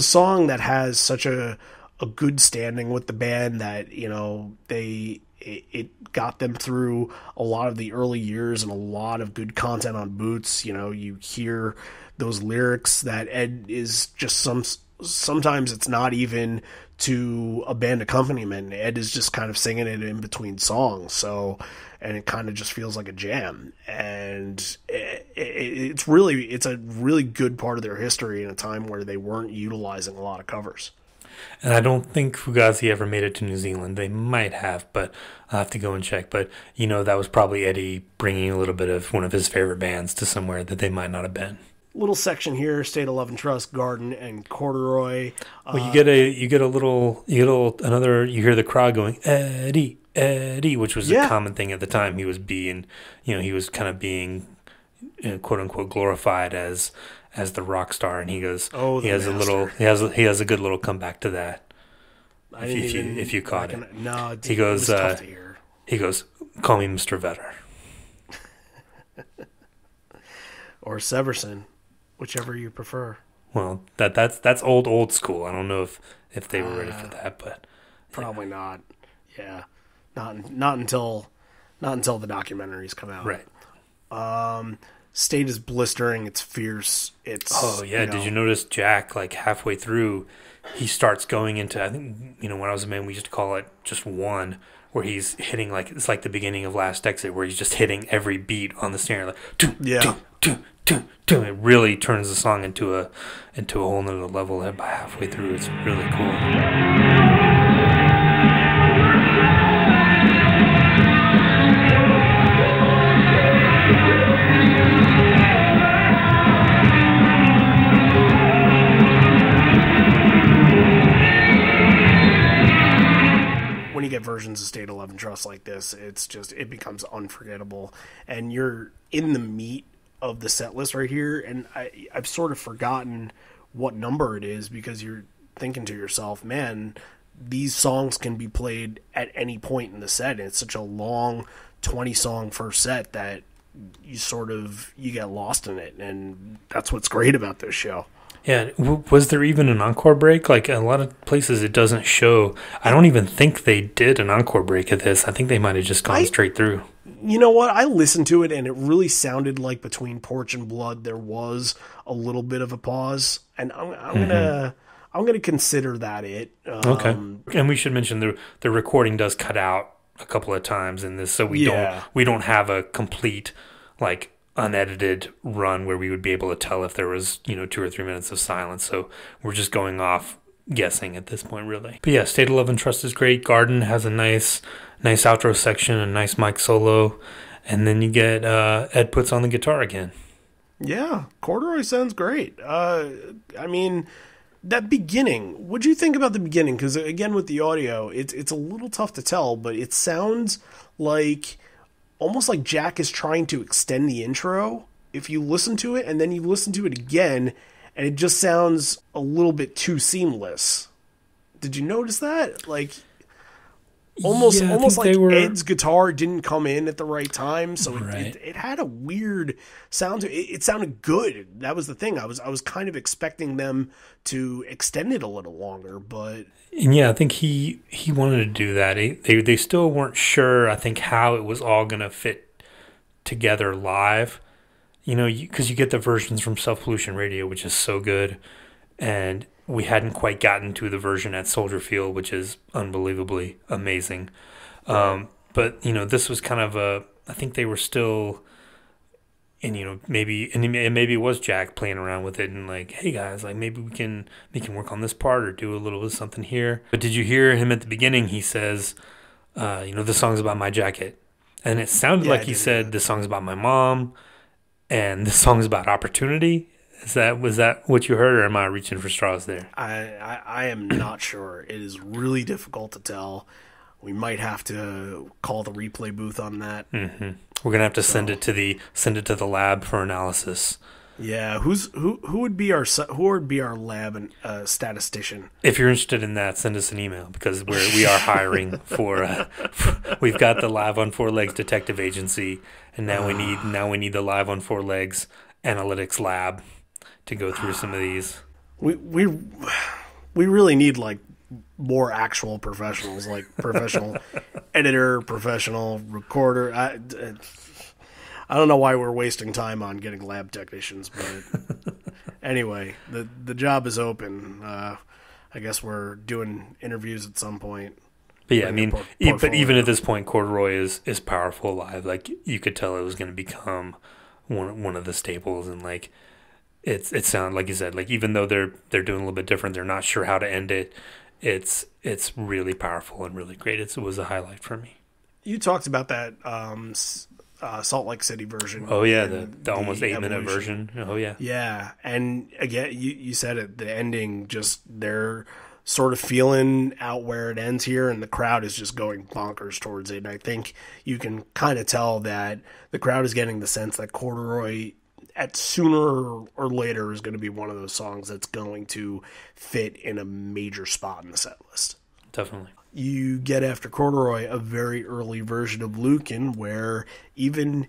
song that has such a good standing with the band that, it got them through a lot of the early years and a lot of good content on Boots. You hear those lyrics that Ed is just sometimes it's not even to a band accompaniment. Ed is just kind of singing it in between songs. So, and it kind of just feels like a jam. And it's a really good part of their history in a time where they weren't utilizing a lot of covers. And I don't think Fugazi ever made it to New Zealand. They might have, but I'll have to go and check. But, that was probably Eddie bringing a little bit of one of his favorite bands to somewhere that they might not have been. Little section here: State of Love and Trust, Garden, and Corduroy. Well, you hear the crowd going, Eddie, Eddie, which was a common thing at the time. He was being, he was kind of being, quote unquote, glorified as the rock star, and he goes, he has a good little comeback to that. If you caught it, no, he goes, call me Mr. Vetter, or Severson. Whichever you prefer. Well, that's old school. I don't know if they were ready for that, but probably not. Yeah, not until the documentaries come out. Right. State is blistering. It's fierce. It's Did you notice Jack, like halfway through, he starts going into, I think, when I was a man, we used to call it just one, where he's hitting it's like the beginning of Last Exit, where he's just hitting every beat on the snare, like it really turns the song into a whole nother level. And by halfway through, it's really cool. When you get versions of State of Love and Trust like this, it becomes unforgettable, and you're in the meat of the set list right here, and I've sort of forgotten what number it is, because you're thinking to yourself, man, these songs can be played at any point in the set, and it's such a long 20-song first set that you get lost in it, and that's what's great about this show. Yeah, was there even an encore break? Like, a lot of places it doesn't show. I don't even think they did an encore break of this. I think they might have just gone straight through. You know what? I listened to it, and it really sounded like between Porch and Blood there was a little bit of a pause. And I'm I'm going to consider that it. Okay. And we should mention the recording does cut out a couple of times in this, so we don't have a complete, like, unedited run where we would be able to tell if there was, 2 or 3 minutes of silence. So we're just going off guessing at this point, really. But yeah, State of Love and Trust is great. Garden has a nice outro section, a nice mic solo, and then you get Ed puts on the guitar again. Yeah, Corduroy sounds great. I mean, that beginning, what'd you think about the beginning? Because, again, with the audio, it's a little tough to tell, but it sounds like, almost like Jack is trying to extend the intro if you listen to it, and then you listen to it again, and it just sounds a little bit too seamless. Did you notice that? Like, almost like Ed's guitar didn't come in at the right time, so it had a weird sound to it. It sounded good. That was the thing. I was kind of expecting them to extend it a little longer, but yeah, I think he wanted to do that. They still weren't sure, I think, how it was all going to fit together live. Because you get the versions from Self Pollution Radio, which is so good, and we hadn't quite gotten to the version at Soldier Field, which is unbelievably amazing. But, this was kind of I think they were still, and, maybe it was Jack playing around with it and like, hey guys, like maybe we can work on this part or do a little bit of something here. But did you hear him at the beginning? He says, the song's about my jacket. And it sounded like he said, this song's about my mom and this song's about opportunity. Was that what you heard, or am I reaching for straws there? I am not sure. It is really difficult to tell. We might have to call the replay booth on that. Mm-hmm. We're gonna have to send it to the lab for analysis. Yeah, who would be our lab and statistician? If you're interested in that, send us an email because we are hiring for. We've got the Live on Four Legs Detective Agency, and now we need the Live on Four Legs Analytics Lab to go through some of these. We really need like more actual professionals, like professional editor, professional recorder. I don't know why we're wasting time on getting lab technicians, but anyway, the job is open. I guess we're doing interviews at some point. But yeah, I mean, but even at this point, Corduroy is powerful live. Like you could tell it was going to become one of the staples, and like it sounded like you said, like even though they're doing a little bit different, they're not sure how to end it. It's really powerful and really great. It was a highlight for me. You talked about that Salt Lake City version. Oh yeah, the almost 8-minute version. Oh yeah. Yeah, and again, you said it. The ending, just they're sort of feeling out where it ends here, and the crowd is just going bonkers towards it. And I think you can kind of tell that the crowd is getting the sense that Corduroy, at sooner or later, is going to be one of those songs that's going to fit in a major spot in the set list. Definitely. You get after Corduroy a very early version of Lucan where even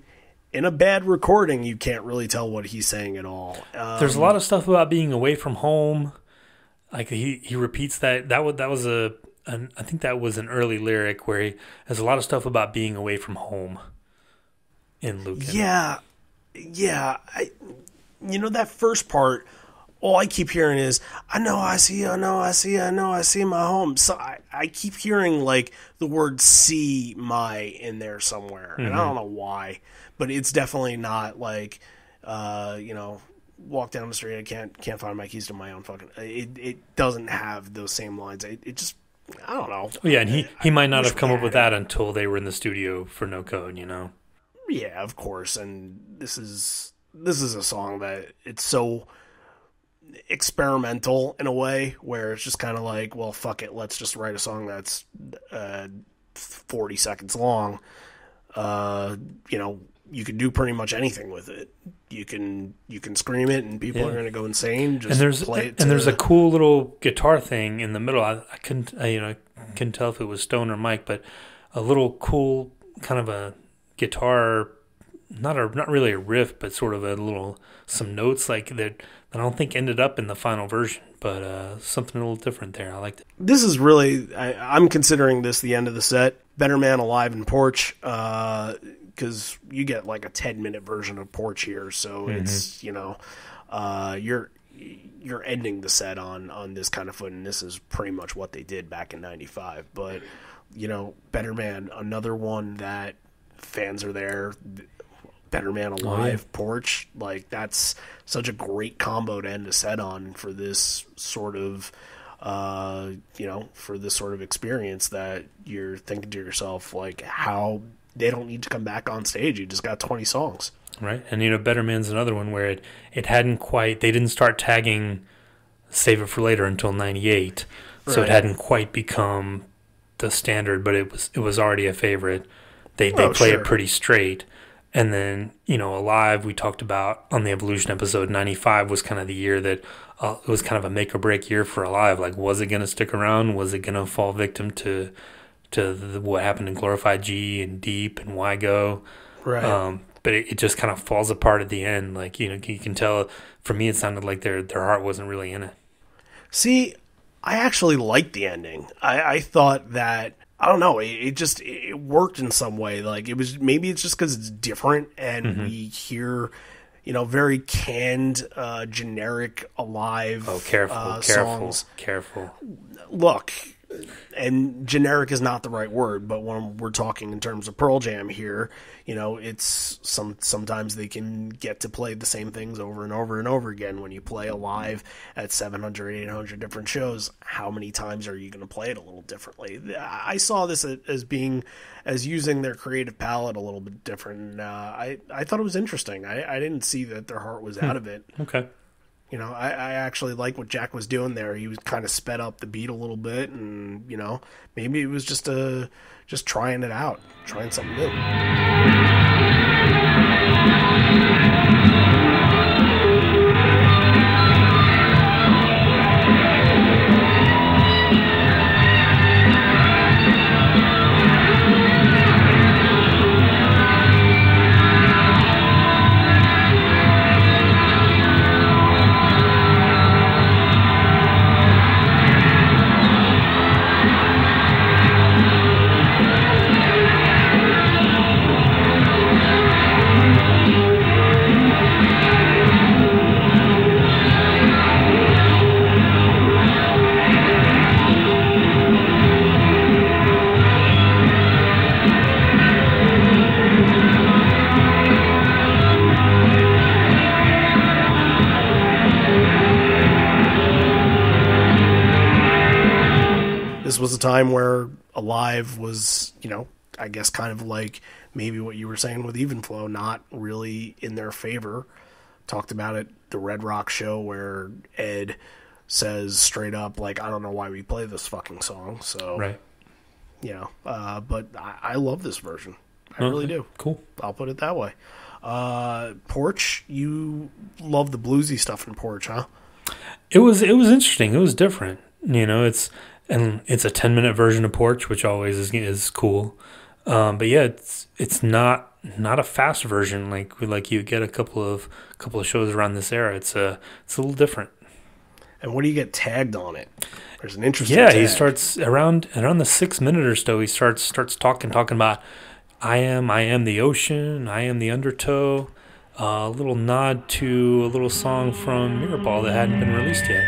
in a bad recording you can't really tell what he's saying at all. There's a lot of stuff about being away from home. Like he repeats that was I think that was an early lyric where there's a lot of stuff about being away from home in Lucan. Yeah. That first part, all I keep hearing is, I know I see my home. So I keep hearing like the word see my in there somewhere. Mm-hmm. And I don't know why, but it's definitely not like, walk down the street, I can't find my keys to my own fucking, it doesn't have those same lines. It just, I don't know. Yeah. And he might not have come up with that until they were in the studio for No Code, Yeah, of course. And this is a song that it's so experimental in a way where it's just kind of like, well, fuck it, let's just write a song that's 40 seconds long. You can do pretty much anything with it. You can scream it and people are going to go insane. Just play it. And there's a cool little guitar thing in the middle. I couldn't tell if it was Stone or Mike, but a little cool kind of a guitar, not really a riff, but sort of some notes like that I don't think ended up in the final version, but something a little different there. I liked it. This is really, I'm considering this the end of the set. Better Man Alive in Porch, because you get like a 10-minute version of Porch here, so it's, you're ending the set on this kind of foot, and this is pretty much what they did back in '95. But Better Man, another one that fans are there. Better Man Alive, Porch, like that's such a great combo to end a set on for this sort of for this sort of experience that you're thinking to yourself, like, how they don't need to come back on stage. You just got 20 songs. Right. And, Better Man's another one where it hadn't quite, they didn't start tagging Save It For Later until 98. Right. So it hadn't quite become the standard, but it was already a favorite. They play it pretty straight. And then, Alive, we talked about on the Evolution episode, 95 was kind of the year that it was kind of a make or break year for Alive. Like, was it going to stick around? Was it going to fall victim to what happened in Glorified G and Deep and Why Go? Right. But it just kind of falls apart at the end. Like, you can tell, for me, it sounded like their heart wasn't really in it. See, I actually liked the ending. I thought that, I don't know, it worked in some way. Like, maybe it's just because it's different and we hear, very canned, generic Alive songs. Careful. Look, and generic is not the right word, but when we're talking in terms of Pearl Jam here, it's sometimes they can get to play the same things over and over and over again. When you play Alive at 700, 800 different shows, how many times are you going to play it a little differently? I saw this as using their creative palette a little bit different. I thought it was interesting. I didn't see that their heart was out of it. Okay. I actually like what Jack was doing there. He was kind of sped up the beat a little bit, and maybe it was just trying it out, trying something new. This was a time where Alive was, I guess kind of like maybe what you were saying with Even Flow, not really in their favor. Talked about it, the Red Rock show, where Ed says straight up, like, I don't know why we play this fucking song. So, right. But I love this version. I really do. Cool. I'll put it that way. Porch, you love the bluesy stuff in Porch, huh? It was interesting. It was different. It's a 10-minute version of Porch, which always is cool. But yeah, it's not a fast version like you get a couple of shows around this era. It's a little different. And what do you get tagged on it? There's an interesting tag. He starts around the 6 minute or so. He starts talking about I am the ocean, I am the undertow. A little nod to a little song from Mirrorball that hadn't been released yet.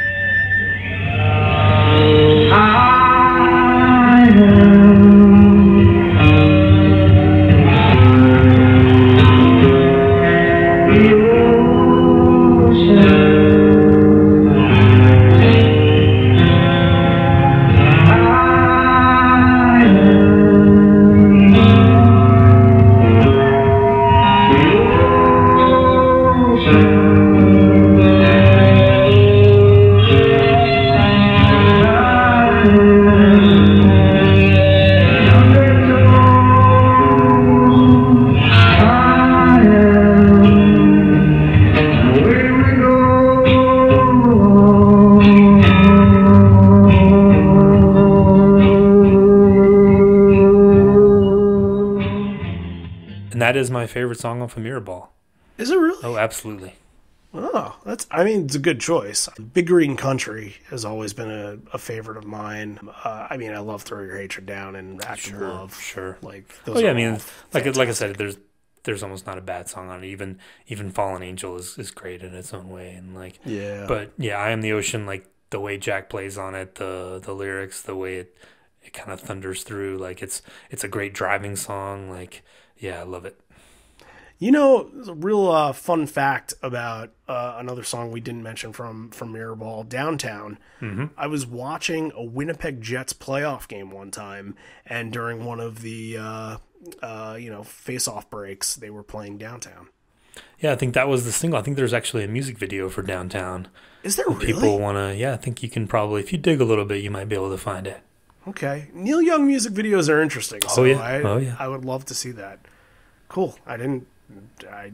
That is my favorite song off of Mirrorball. Is it really? Oh, absolutely. Oh, it's a good choice. Big Green Country has always been a favorite of mine. I love Throw Your Hatred Down and Act of Love. Sure. Like, like I said, there's there's almost not a bad song on it. Even Fallen Angel is great in its own way, and like But yeah, I Am the Ocean, like the way Jack plays on it, the lyrics, the way it kind of thunders through, like it's a great driving song. Like, yeah, I love it. You know, a real fun fact about another song we didn't mention from Mirrorball, Downtown. Mm-hmm. I was watching a Winnipeg Jets playoff game one time, and during one of the face-off breaks, they were playing Downtown. Yeah, I think that was the single. I think there's actually a music video for Downtown. Is there really? People want to, yeah, I think you can probably, if you dig a little bit, you might be able to find it. Okay. Neil Young music videos are interesting. So I would love to see that. Cool. I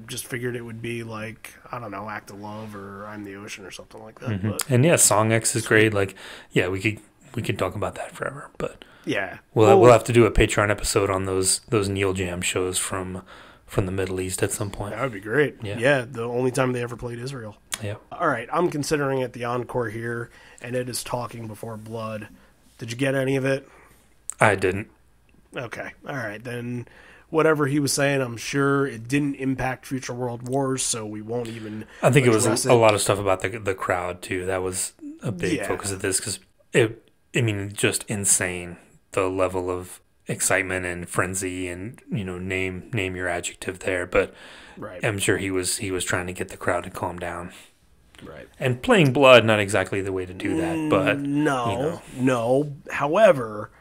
just figured it would be like, I don't know, Act of Love or I'm the Ocean or something like that. Mm-hmm. But and yeah, Song X is great. Like, yeah, we could talk about that forever. But yeah, we'll have to do a Patreon episode on those Neil Jam shows from the Middle East at some point. That would be great. Yeah, the only time they ever played Israel. Yeah. All right, I'm considering it the encore here, and it is Talking Before Blood. Did you get any of it? I didn't. Okay. All right, then whatever he was saying, I'm sure it didn't impact future world wars, so we won't even I think it was a lot of stuff about the crowd, too. That was a big focus of this, because just insane, the level of excitement and frenzy and, name your adjective there. But right. I'm sure he was trying to get the crowd to calm down. Right. And playing Blood, not exactly the way to do that, but no. However,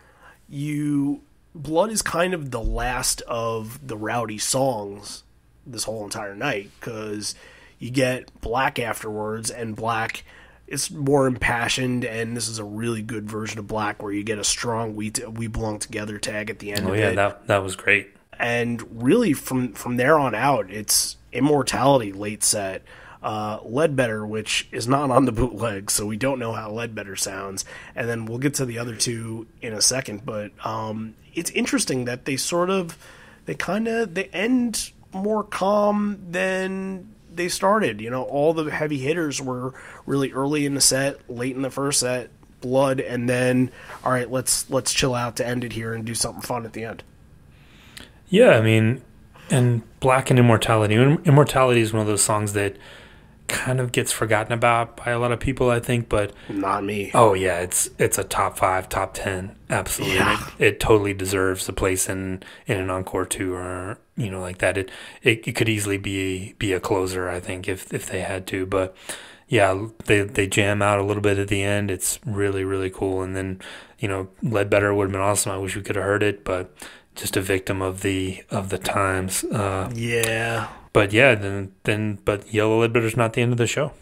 Blood is kind of the last of the rowdy songs this whole entire night, because you get Black afterwards, and Black is more impassioned, and this is a really good version of Black where you get a strong We Belong Together tag at the end of it. That was great. And really from there on out, it's Immortality late set, Ledbetter, which is not on the bootleg, so we don't know how Ledbetter sounds, and then we'll get to the other two in a second. But it's interesting that they end more calm than they started. All the heavy hitters were really early in the set, late in the first set, Blood, and then all right, let's chill out to end it here and do something fun at the end. Yeah, and Black and Immortality. Immortality is one of those songs that kind of gets forgotten about by a lot of people, I think, but not me. Oh yeah, it's a top 5, top 10, absolutely. Yeah. It totally deserves a place in an encore tour, like that. It could easily be a closer, I think, if they had to. But yeah, they jam out a little bit at the end. It's really, really cool. And then Ledbetter would have been awesome. I wish we could have heard it, but just a victim of the times. Yeah. But yeah, but Yellow Ledbetter's not the end of the show.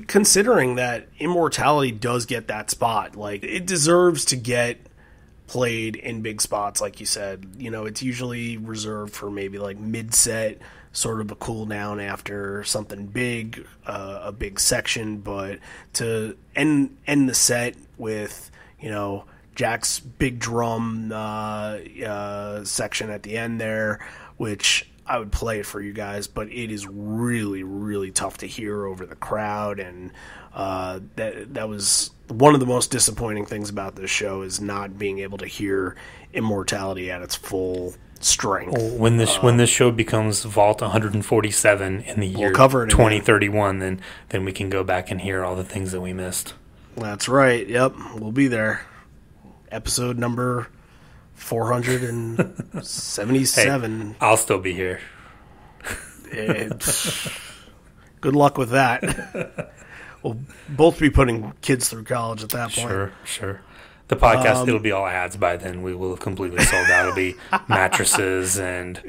Considering that Immortality does get that spot, like it deserves to get played in big spots, like you said. It's usually reserved for maybe like mid-set, sort of a cool down after something big, a big section. But to end the set with Jack's big drum section at the end there, which I would play it for you guys, but it is really, really tough to hear over the crowd, and that was one of the most disappointing things about this show, is not being able to hear Immortality at its full strength. When this show becomes Vault 147 in the year 2031, then we can go back and hear all the things that we missed. That's right. Yep, we'll be there. Episode number 477. Hey, I'll still be here. Good luck with that. We'll both be putting kids through college at that point. Sure. The podcast, it'll be all ads by then. We will have completely sold out. It'll be mattresses and,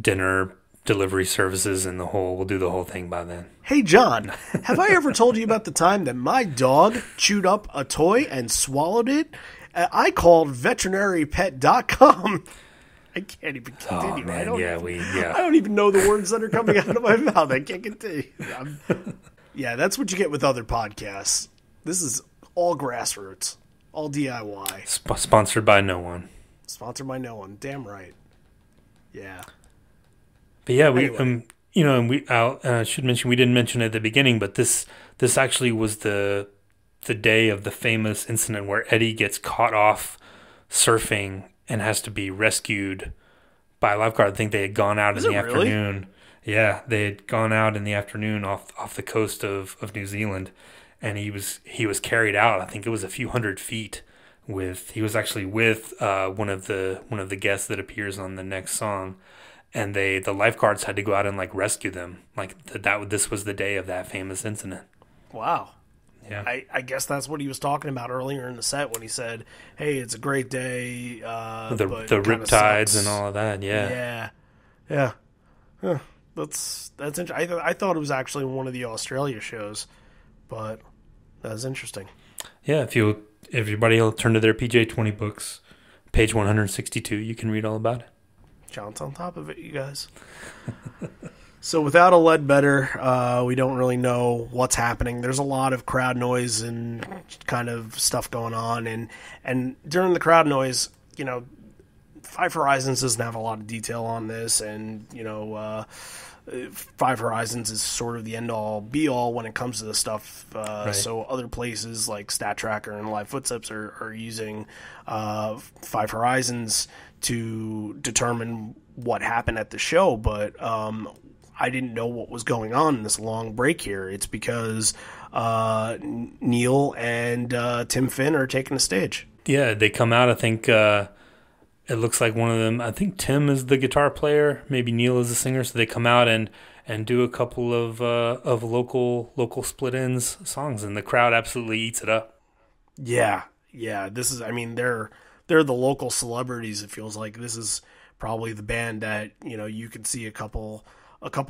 dinner delivery services and we'll do the whole thing by then. Hey, John, have I ever told you about the time that my dog chewed up a toy and swallowed it? I called veterinarypet.com. I can't even continue. Oh, man, I don't even know the words that are coming out of my mouth. I can't continue. Yeah, that's what you get with other podcasts. This is all grassroots, all DIY. Sponsored by no one. Sponsored by no one. Damn right. Yeah. But yeah, anyway. I should mention, we didn't mention it at the beginning, but this actually was the day of the famous incident where Eddie gets caught off surfing and has to be rescued by a lifeguard. I think they had gone out in the really? afternoon. Yeah, they had gone out in the afternoon off the coast of New Zealand, and he was carried out. I think it was a few hundred feet. He was actually with one of the guests that appears on the next song, and the lifeguards had to go out and like rescue them. Like this was the day of that famous incident. Wow. Yeah. I guess that's what he was talking about earlier in the set when he said, "Hey, it's a great day." The riptides and all of that. Yeah. Yeah. Huh. That's interesting. I thought it was actually one of the Australia shows, but that's interesting. Yeah. If everybody will turn to their PJ20 books, page 162, you can read all about it. John's on top of it, you guys. So without a Ledbetter, we don't really know what's happening. There's a lot of crowd noise and kind of stuff going on. And during the crowd noise, Five Horizons doesn't have a lot of detail on this. And, Five Horizons is sort of the end-all, be-all when it comes to this stuff. Right. So other places like Stat Tracker and Live Footsteps are using Five Horizons to determine what happened at the show. But I didn't know what was going on in this long break here. It's because Neil and Tim Finn are taking the stage. Yeah, they come out. I think it looks like one of them. I think Tim is the guitar player. Maybe Neil is the singer. So they come out and do a couple of local Split Enz songs, and the crowd absolutely eats it up. Yeah. This is. I mean, they're the local celebrities. It feels like this is probably the band that you can see a couple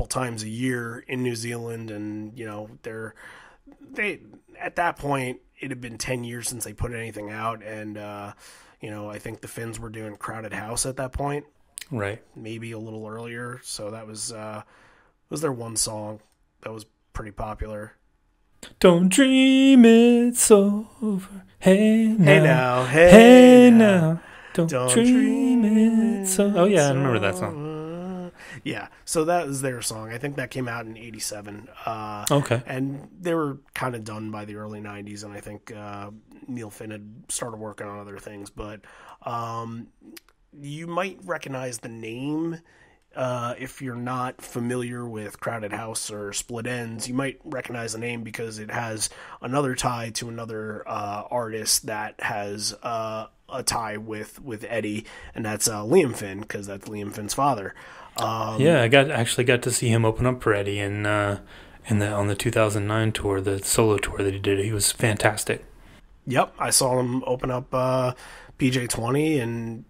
times a year in New Zealand, and they at that point it had been 10 years since they put anything out, and I think the Finns were doing Crowded House at that point, right? Maybe a little earlier. So that was their one song that was pretty popular. Don't dream it's over. Hey now, hey now. Don't dream it's over. Oh yeah, I remember that song. Yeah, so that was their song. I think that came out in 87. Okay. And they were kind of done by the early 90s, and I think Neil Finn had started working on other things. But you might recognize the name if you're not familiar with Crowded House or Split Enz. You might recognize the name because it has another tie to another artist that has a tie with Eddie, and that's Liam Finn, because that's Liam Finn's father. I actually got to see him open up for Eddie on the 2009 tour, the solo tour that he did. He was fantastic. Yep, I saw him open up PJ20, and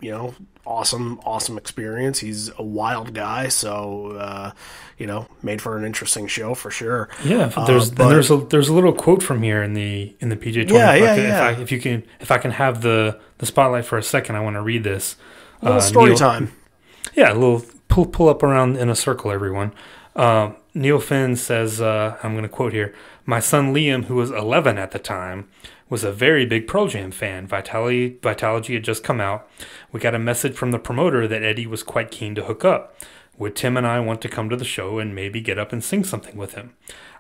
awesome experience. He's a wild guy, so made for an interesting show for sure. Yeah, there's a little quote from here in the PJ20. Yeah. If I can have the spotlight for a second, I want to read this. A little story time. Yeah, a little pull up around in a circle, everyone. Neil Finn says, I'm going to quote here, "My son Liam, who was 11 at the time, was a very big Pearl Jam fan. Vitalogy had just come out. We got a message from the promoter that Eddie was quite keen to hook up. Would Tim and I want to come to the show and maybe get up and sing something with him?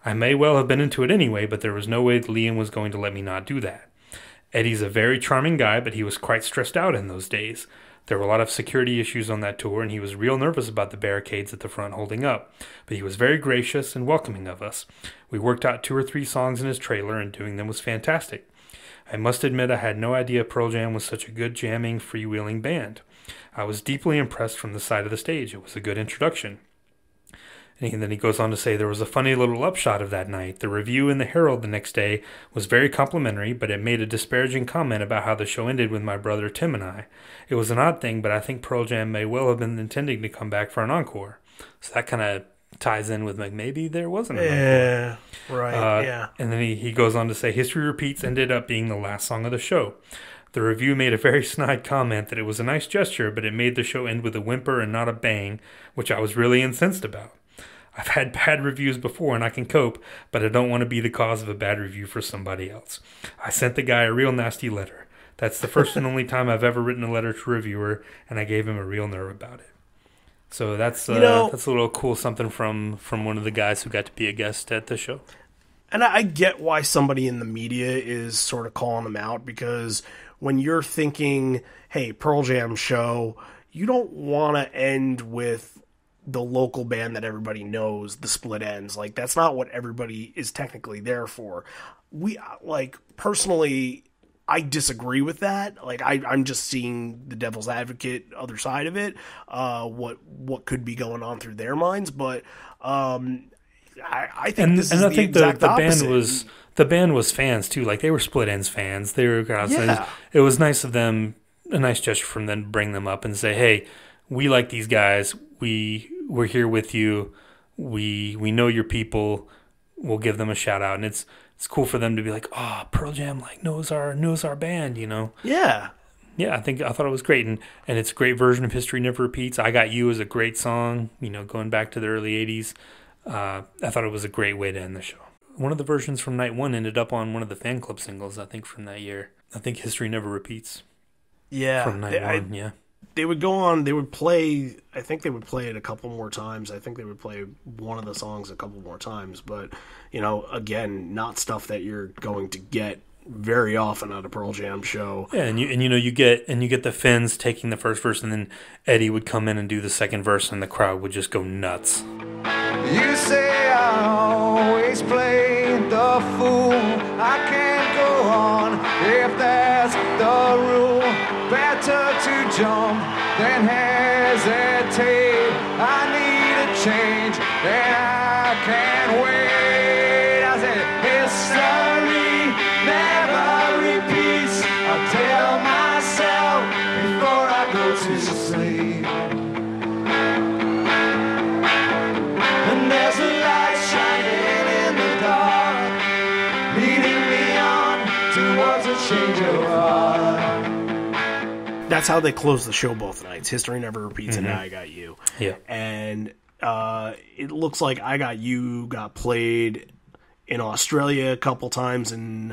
I may well have been into it anyway, but there was no way that Liam was going to let me not do that. Eddie's a very charming guy, but he was quite stressed out in those days. There were a lot of security issues on that tour, and he was real nervous about the barricades at the front holding up. But he was very gracious and welcoming of us. We worked out 2 or 3 songs in his trailer, and doing them was fantastic. I must admit I had no idea Pearl Jam was such a good jamming, freewheeling band. I was deeply impressed from the side of the stage. It was a good introduction." And then he goes on to say, "There was a funny little upshot of that night. The review in the Herald the next day was very complimentary, but it made a disparaging comment about how the show ended with my brother Tim and I. It was an odd thing, but I think Pearl Jam may well have been intending to come back for an encore." So that kind of ties in with like maybe there wasn't an encore. Yeah, right, yeah. And then he goes on to say, "History Repeats ended up being the last song of the show. The review made a very snide comment that it was a nice gesture, but it made the show end with a whimper and not a bang, which I was really incensed about. I've had bad reviews before and I can cope, but I don't want to be the cause of a bad review for somebody else. I sent the guy a real nasty letter. That's the first and only time I've ever written a letter to a reviewer, and I gave him a real nerve about it." So that's a little cool something from one of the guys who got to be a guest at the show. And I get why somebody in the media is sort of calling him out, because when you're thinking, hey, Pearl Jam show, you don't want to end with the local band that everybody knows, the Split Enz. Like, that's not what everybody is technically there for. Personally, I disagree with that. Like, I'm just seeing the devil's advocate other side of it, what could be going on through their minds, but I think this is the exact opposite. The band was fans too. Like, they were Split Enz fans. They were It was nice of them, a nice gesture from them to bring them up and say, "Hey, we like these guys. We're here with you. We know your people. We'll give them a shout out." And it's cool for them to be like, "Oh, Pearl Jam knows our band," you know. Yeah. Yeah, I thought it was great, and it's a great version of History Never Repeats. I Got You is a great song, you know, going back to the early 80s. I thought it was a great way to end the show. One of the versions from night one ended up on one of the fan club singles, I think, from that year. I think History Never Repeats. Yeah. From night one, yeah. They would go on, they would play, I think they would play it a couple more times. I think they would play one of the songs a couple more times. But, you know, again, not stuff that you're going to get very often at a Pearl Jam show. Yeah, and you get the Finns taking the first verse, and then Eddie would come in and do the second verse, and the crowd would just go nuts. You say I always play the fool. I can't go on if that's the rule. Better to jump than hesitate. I need a change and I can't wait. I said history never repeats. I tell myself before I go to sleep. And there's a light shining in the dark, leading me on towards a change of heart. That's how they close the show both nights. History Never Repeats and I Got You. Yeah. And it looks like I Got You got played in Australia a couple times in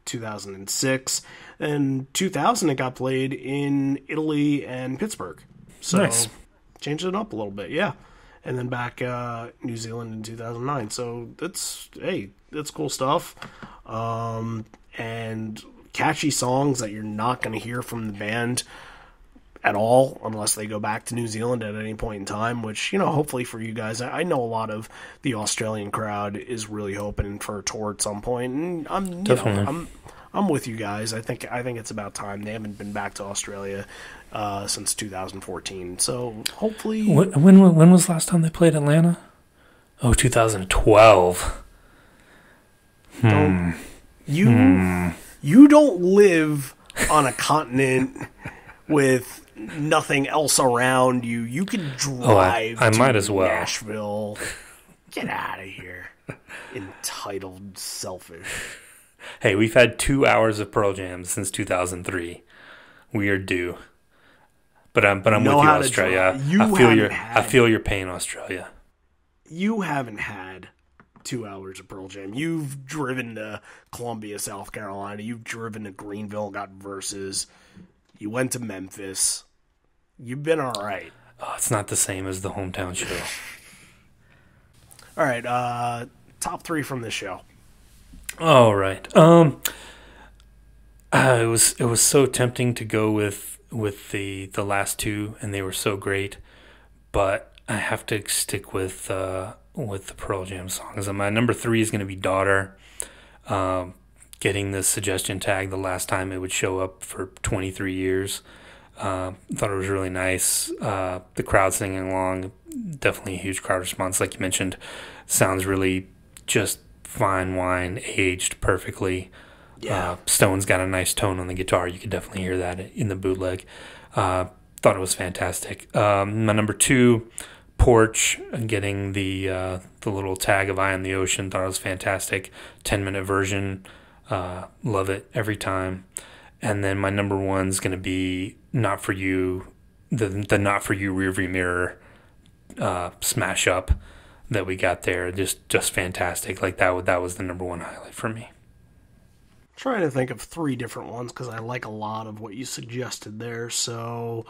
2006. And 2000 it got played in Italy and Pittsburgh. So nice. Changed it up a little bit, yeah. And then back New Zealand in 2009. So that's cool stuff. And catchy songs that you're not going to hear from the band at all unless they go back to New Zealand at any point in time, which, you know, hopefully for you guys. I know a lot of the Australian crowd is really hoping for a tour at some point, and I'm with you guys. I think it's about time. They haven't been back to Australia since 2014, so hopefully. When was the last time they played Atlanta? Oh, 2012. You don't live on a continent with nothing else around you. You can drive I to might as well. Nashville. Get out of here. Entitled, selfish. Hey, we've had 2 hours of Pearl Jam since 2003. We are due. But I'm with you, Australia. I feel your pain, Australia. You haven't had 2 hours of Pearl Jam. You've driven to Columbia, South Carolina. You've driven to Greenville, got verses. You went to Memphis. You've been all right. Oh, it's not the same as the hometown show. All right, top three from this show. All right. It was so tempting to go with the last two, and they were so great, but I have to stick with the Pearl Jam songs. And my number three is going to be Daughter. Getting the suggestion tag the last time it would show up for 23 years. Thought it was really nice. The crowd singing along, definitely a huge crowd response. Like you mentioned, sounds really just fine wine, aged perfectly. Yeah. Stone's got a nice tone on the guitar. You could definitely hear that in the bootleg. Thought it was fantastic. My number two, Porch, getting the little tag of Eye on the Ocean. Thought it was fantastic. 10-minute version. Love it every time. And then my number one's going to be Not For You, the Not For You rearview mirror smash up that we got there. Just fantastic. Like that was the number one highlight for me. Trying to think of three different ones because I like a lot of what you suggested there. So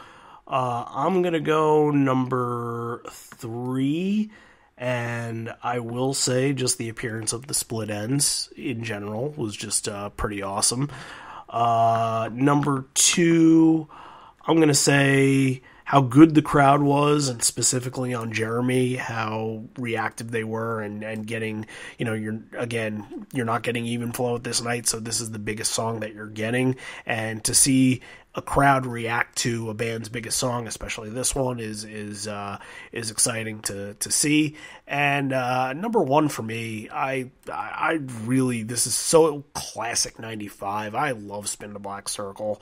I'm going to go number three, and I will say just the appearance of the Split Enz in general was just pretty awesome. Number two, I'm going to say how good the crowd was, and specifically on Jeremy, how reactive they were, and getting, you're not getting even flow at this night, so this is the biggest song that you're getting, and to see a crowd react to a band's biggest song, especially this one, is exciting to see. And number one for me, I really, this is so classic '95. I love Spin the Black Circle.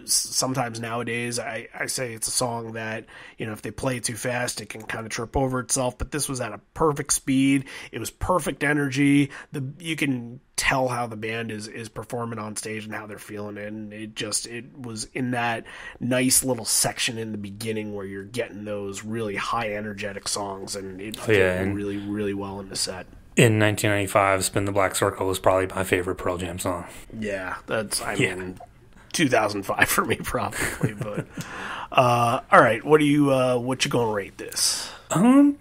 Sometimes nowadays I say it's a song that, if they play it too fast, it can kind of trip over itself. But this was at a perfect speed. It was perfect energy. You can tell how the band is performing on stage and how they're feeling it. And it was in that nice little section in the beginning where you're getting those really high energetic songs, and it fit really, really well in the set. In 1995, Spin the Black Circle was probably my favorite Pearl Jam song. Yeah, mean, 2005 for me probably. But all right, what you gonna rate this? And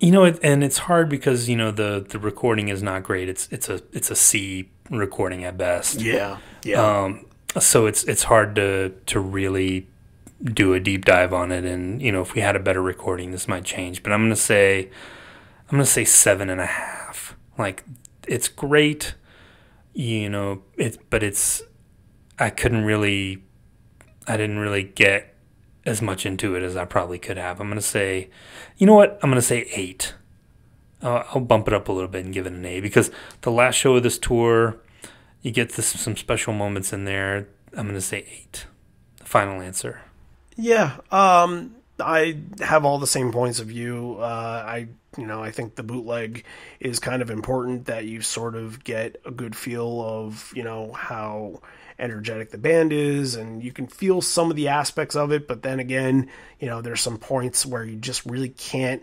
it's hard because the recording is not great. It's a C recording at best. Yeah. So it's hard to really do a deep dive on it. And if we had a better recording, this might change. But I'm gonna say 7.5. Like, it's great, but I didn't really get as much into it as I probably could have. I'm gonna say, I'm gonna say 8. I'll bump it up a little bit and give it an A, because the last show of this tour, you get some special moments in there. I'm gonna say 8. The final answer. Yeah, I have all the same points of view. I think the bootleg is kind of important, that you sort of get a good feel of, how energetic the band is, and you can feel some of the aspects of it, but then again, there's some points where you just really can't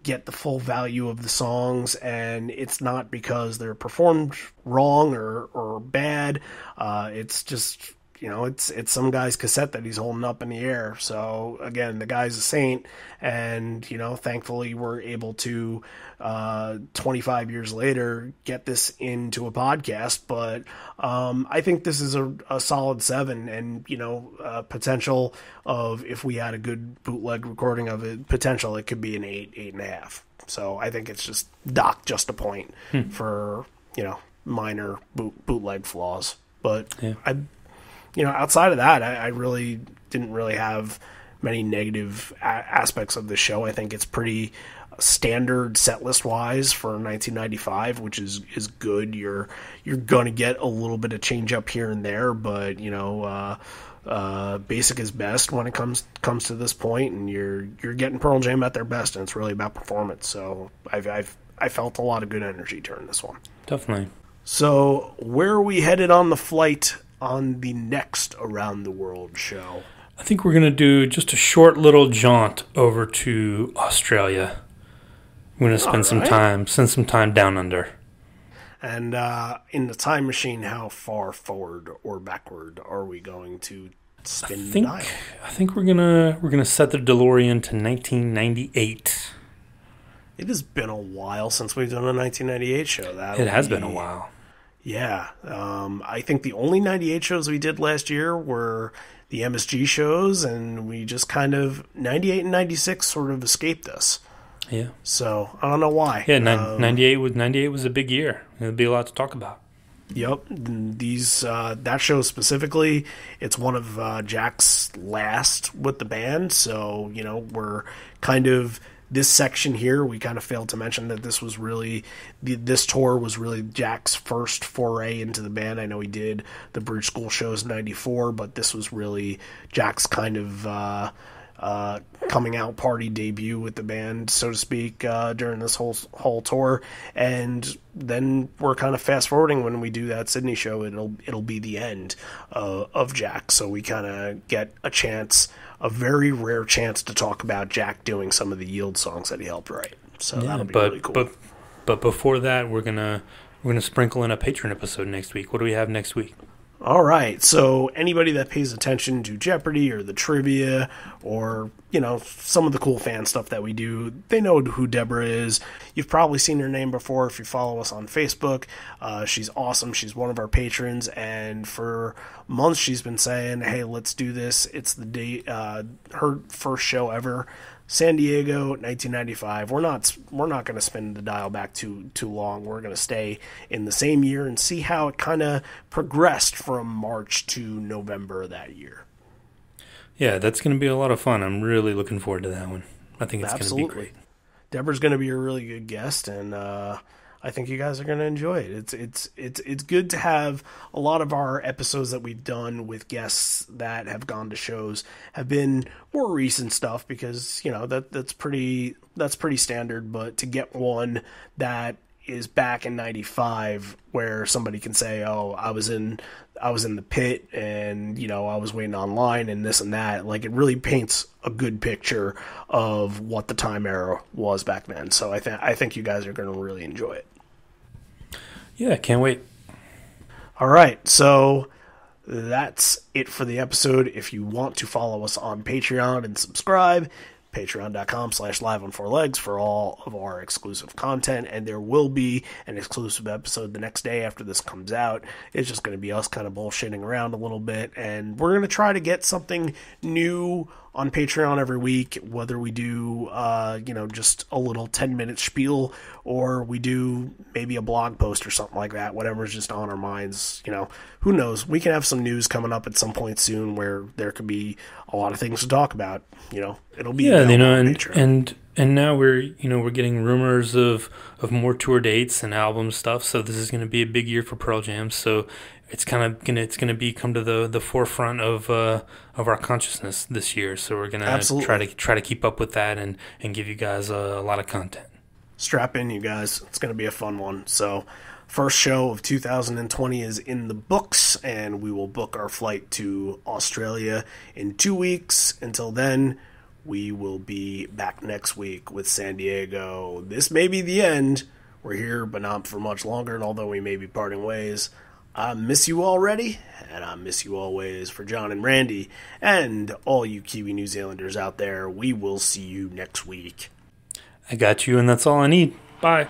get the full value of the songs, and it's not because they're performed wrong or bad. It's just, it's some guy's cassette that he's holding up in the air. So again, the guy's a saint, and thankfully we're able to 25 years later get this into a podcast. But I think this is a solid 7, and potential of, if we had a good bootleg recording of it, potential it could be an 8.5. So I think it's just docked just a point for minor bootleg flaws. But yeah. Outside of that, I really didn't really have many negative aspects of the show. I think it's pretty standard set list wise for 1995, which is good. You're going to get a little bit of change up here and there, but basic is best when it comes to this point, and you're getting Pearl Jam at their best, and it's really about performance. So I felt a lot of good energy during this one. Definitely. So where are we headed on the flight on the next Around the World show? I think we're going to do just a short little jaunt over to Australia. We're going to spend some time down under. And in the time machine, how far forward or backward are we going to spin the dial? I think we're gonna set the DeLorean to 1998. It has been a while since we've done a 1998 show. It has been a while. Yeah. I think the only 98 shows we did last year were the MSG shows, and we just kind of, 98 and 96 sort of escaped us. Yeah. So, I don't know why. Yeah, 98 was a big year. There'll be a lot to talk about. Yep. That show specifically, it's one of Jack's last with the band, so, we're kind of, this section here, we kind of failed to mention that this was really, this tour was really Jack's first foray into the band. I know he did the Bridge School shows in 94, but this was really Jack's kind of coming out party debut with the band, so to speak, during this whole tour. And then we're kind of fast forwarding when we do that Sydney show. It'll be the end of Jack, so we kind of get a very rare chance to talk about Jack doing some of the Yield songs that he helped write. So that'll be really cool. But before that, we're gonna sprinkle in a Patreon episode next week. What do we have next week? All right, so anybody that pays attention to Jeopardy or the trivia or, some of the cool fan stuff that we do, they know who Deborah is. You've probably seen her name before if you follow us on Facebook. She's awesome. She's one of our patrons, and for months she's been saying, hey, let's do this. It's the day, her first show ever. San Diego, 1995. We're not going to spin the dial back too long. We're going to stay in the same year and see how it kind of progressed from March to November that year. Yeah, that's going to be a lot of fun. I'm really looking forward to that one. I think it's going to be great. Deborah's going to be a really good guest, and I think you guys are going to enjoy it. It's good to have a lot of our episodes that we've done with guests that have gone to shows have been more recent stuff because that's pretty standard. But to get one that is back in '95 where somebody can say, "Oh, I was in the pit and I was waiting online and this and that," like it really paints a good picture of what the time era was back then. So I think you guys are going to really enjoy it. Yeah, can't wait. All right, so that's it for the episode. If you want to follow us on Patreon and subscribe, patreon.com/liveon4legs for all of our exclusive content, and there will be an exclusive episode the next day after this comes out. It's just going to be us kind of bullshitting around a little bit, and we're going to try to get something new on Patreon every week, whether we do just a little 10-minute spiel or we do maybe a blog post or something like that, whatever's just on our minds. Who knows? We can have some news coming up at some point soon where there could be a lot of things to talk about. It'll be and now we're getting rumors of more tour dates and album stuff. So this is going to be a big year for Pearl Jam. So it's come to the forefront of our consciousness this year. So we're gonna try to keep up with that and give you guys a lot of content. Strap in, you guys. It's gonna be a fun one. So first show of 2020 is in the books, and we will book our flight to Australia in 2 weeks. Until then, we will be back next week with San Diego. This may be the end. We're here, but not for much longer. And although we may be parting ways, I miss you already, and I miss you always. For John and Randy, and all you Kiwi New Zealanders out there, we will see you next week. I got you, and that's all I need. Bye.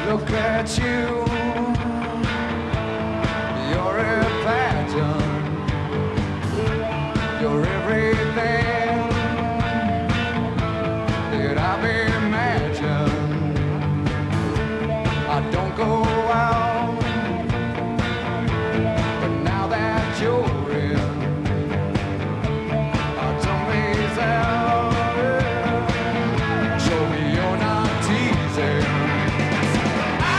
Look at you, you're a pattern, you're everything that I've imagined. I don't go out, but now that you're in, don't miss out. Show me you're not teasing. I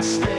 stay.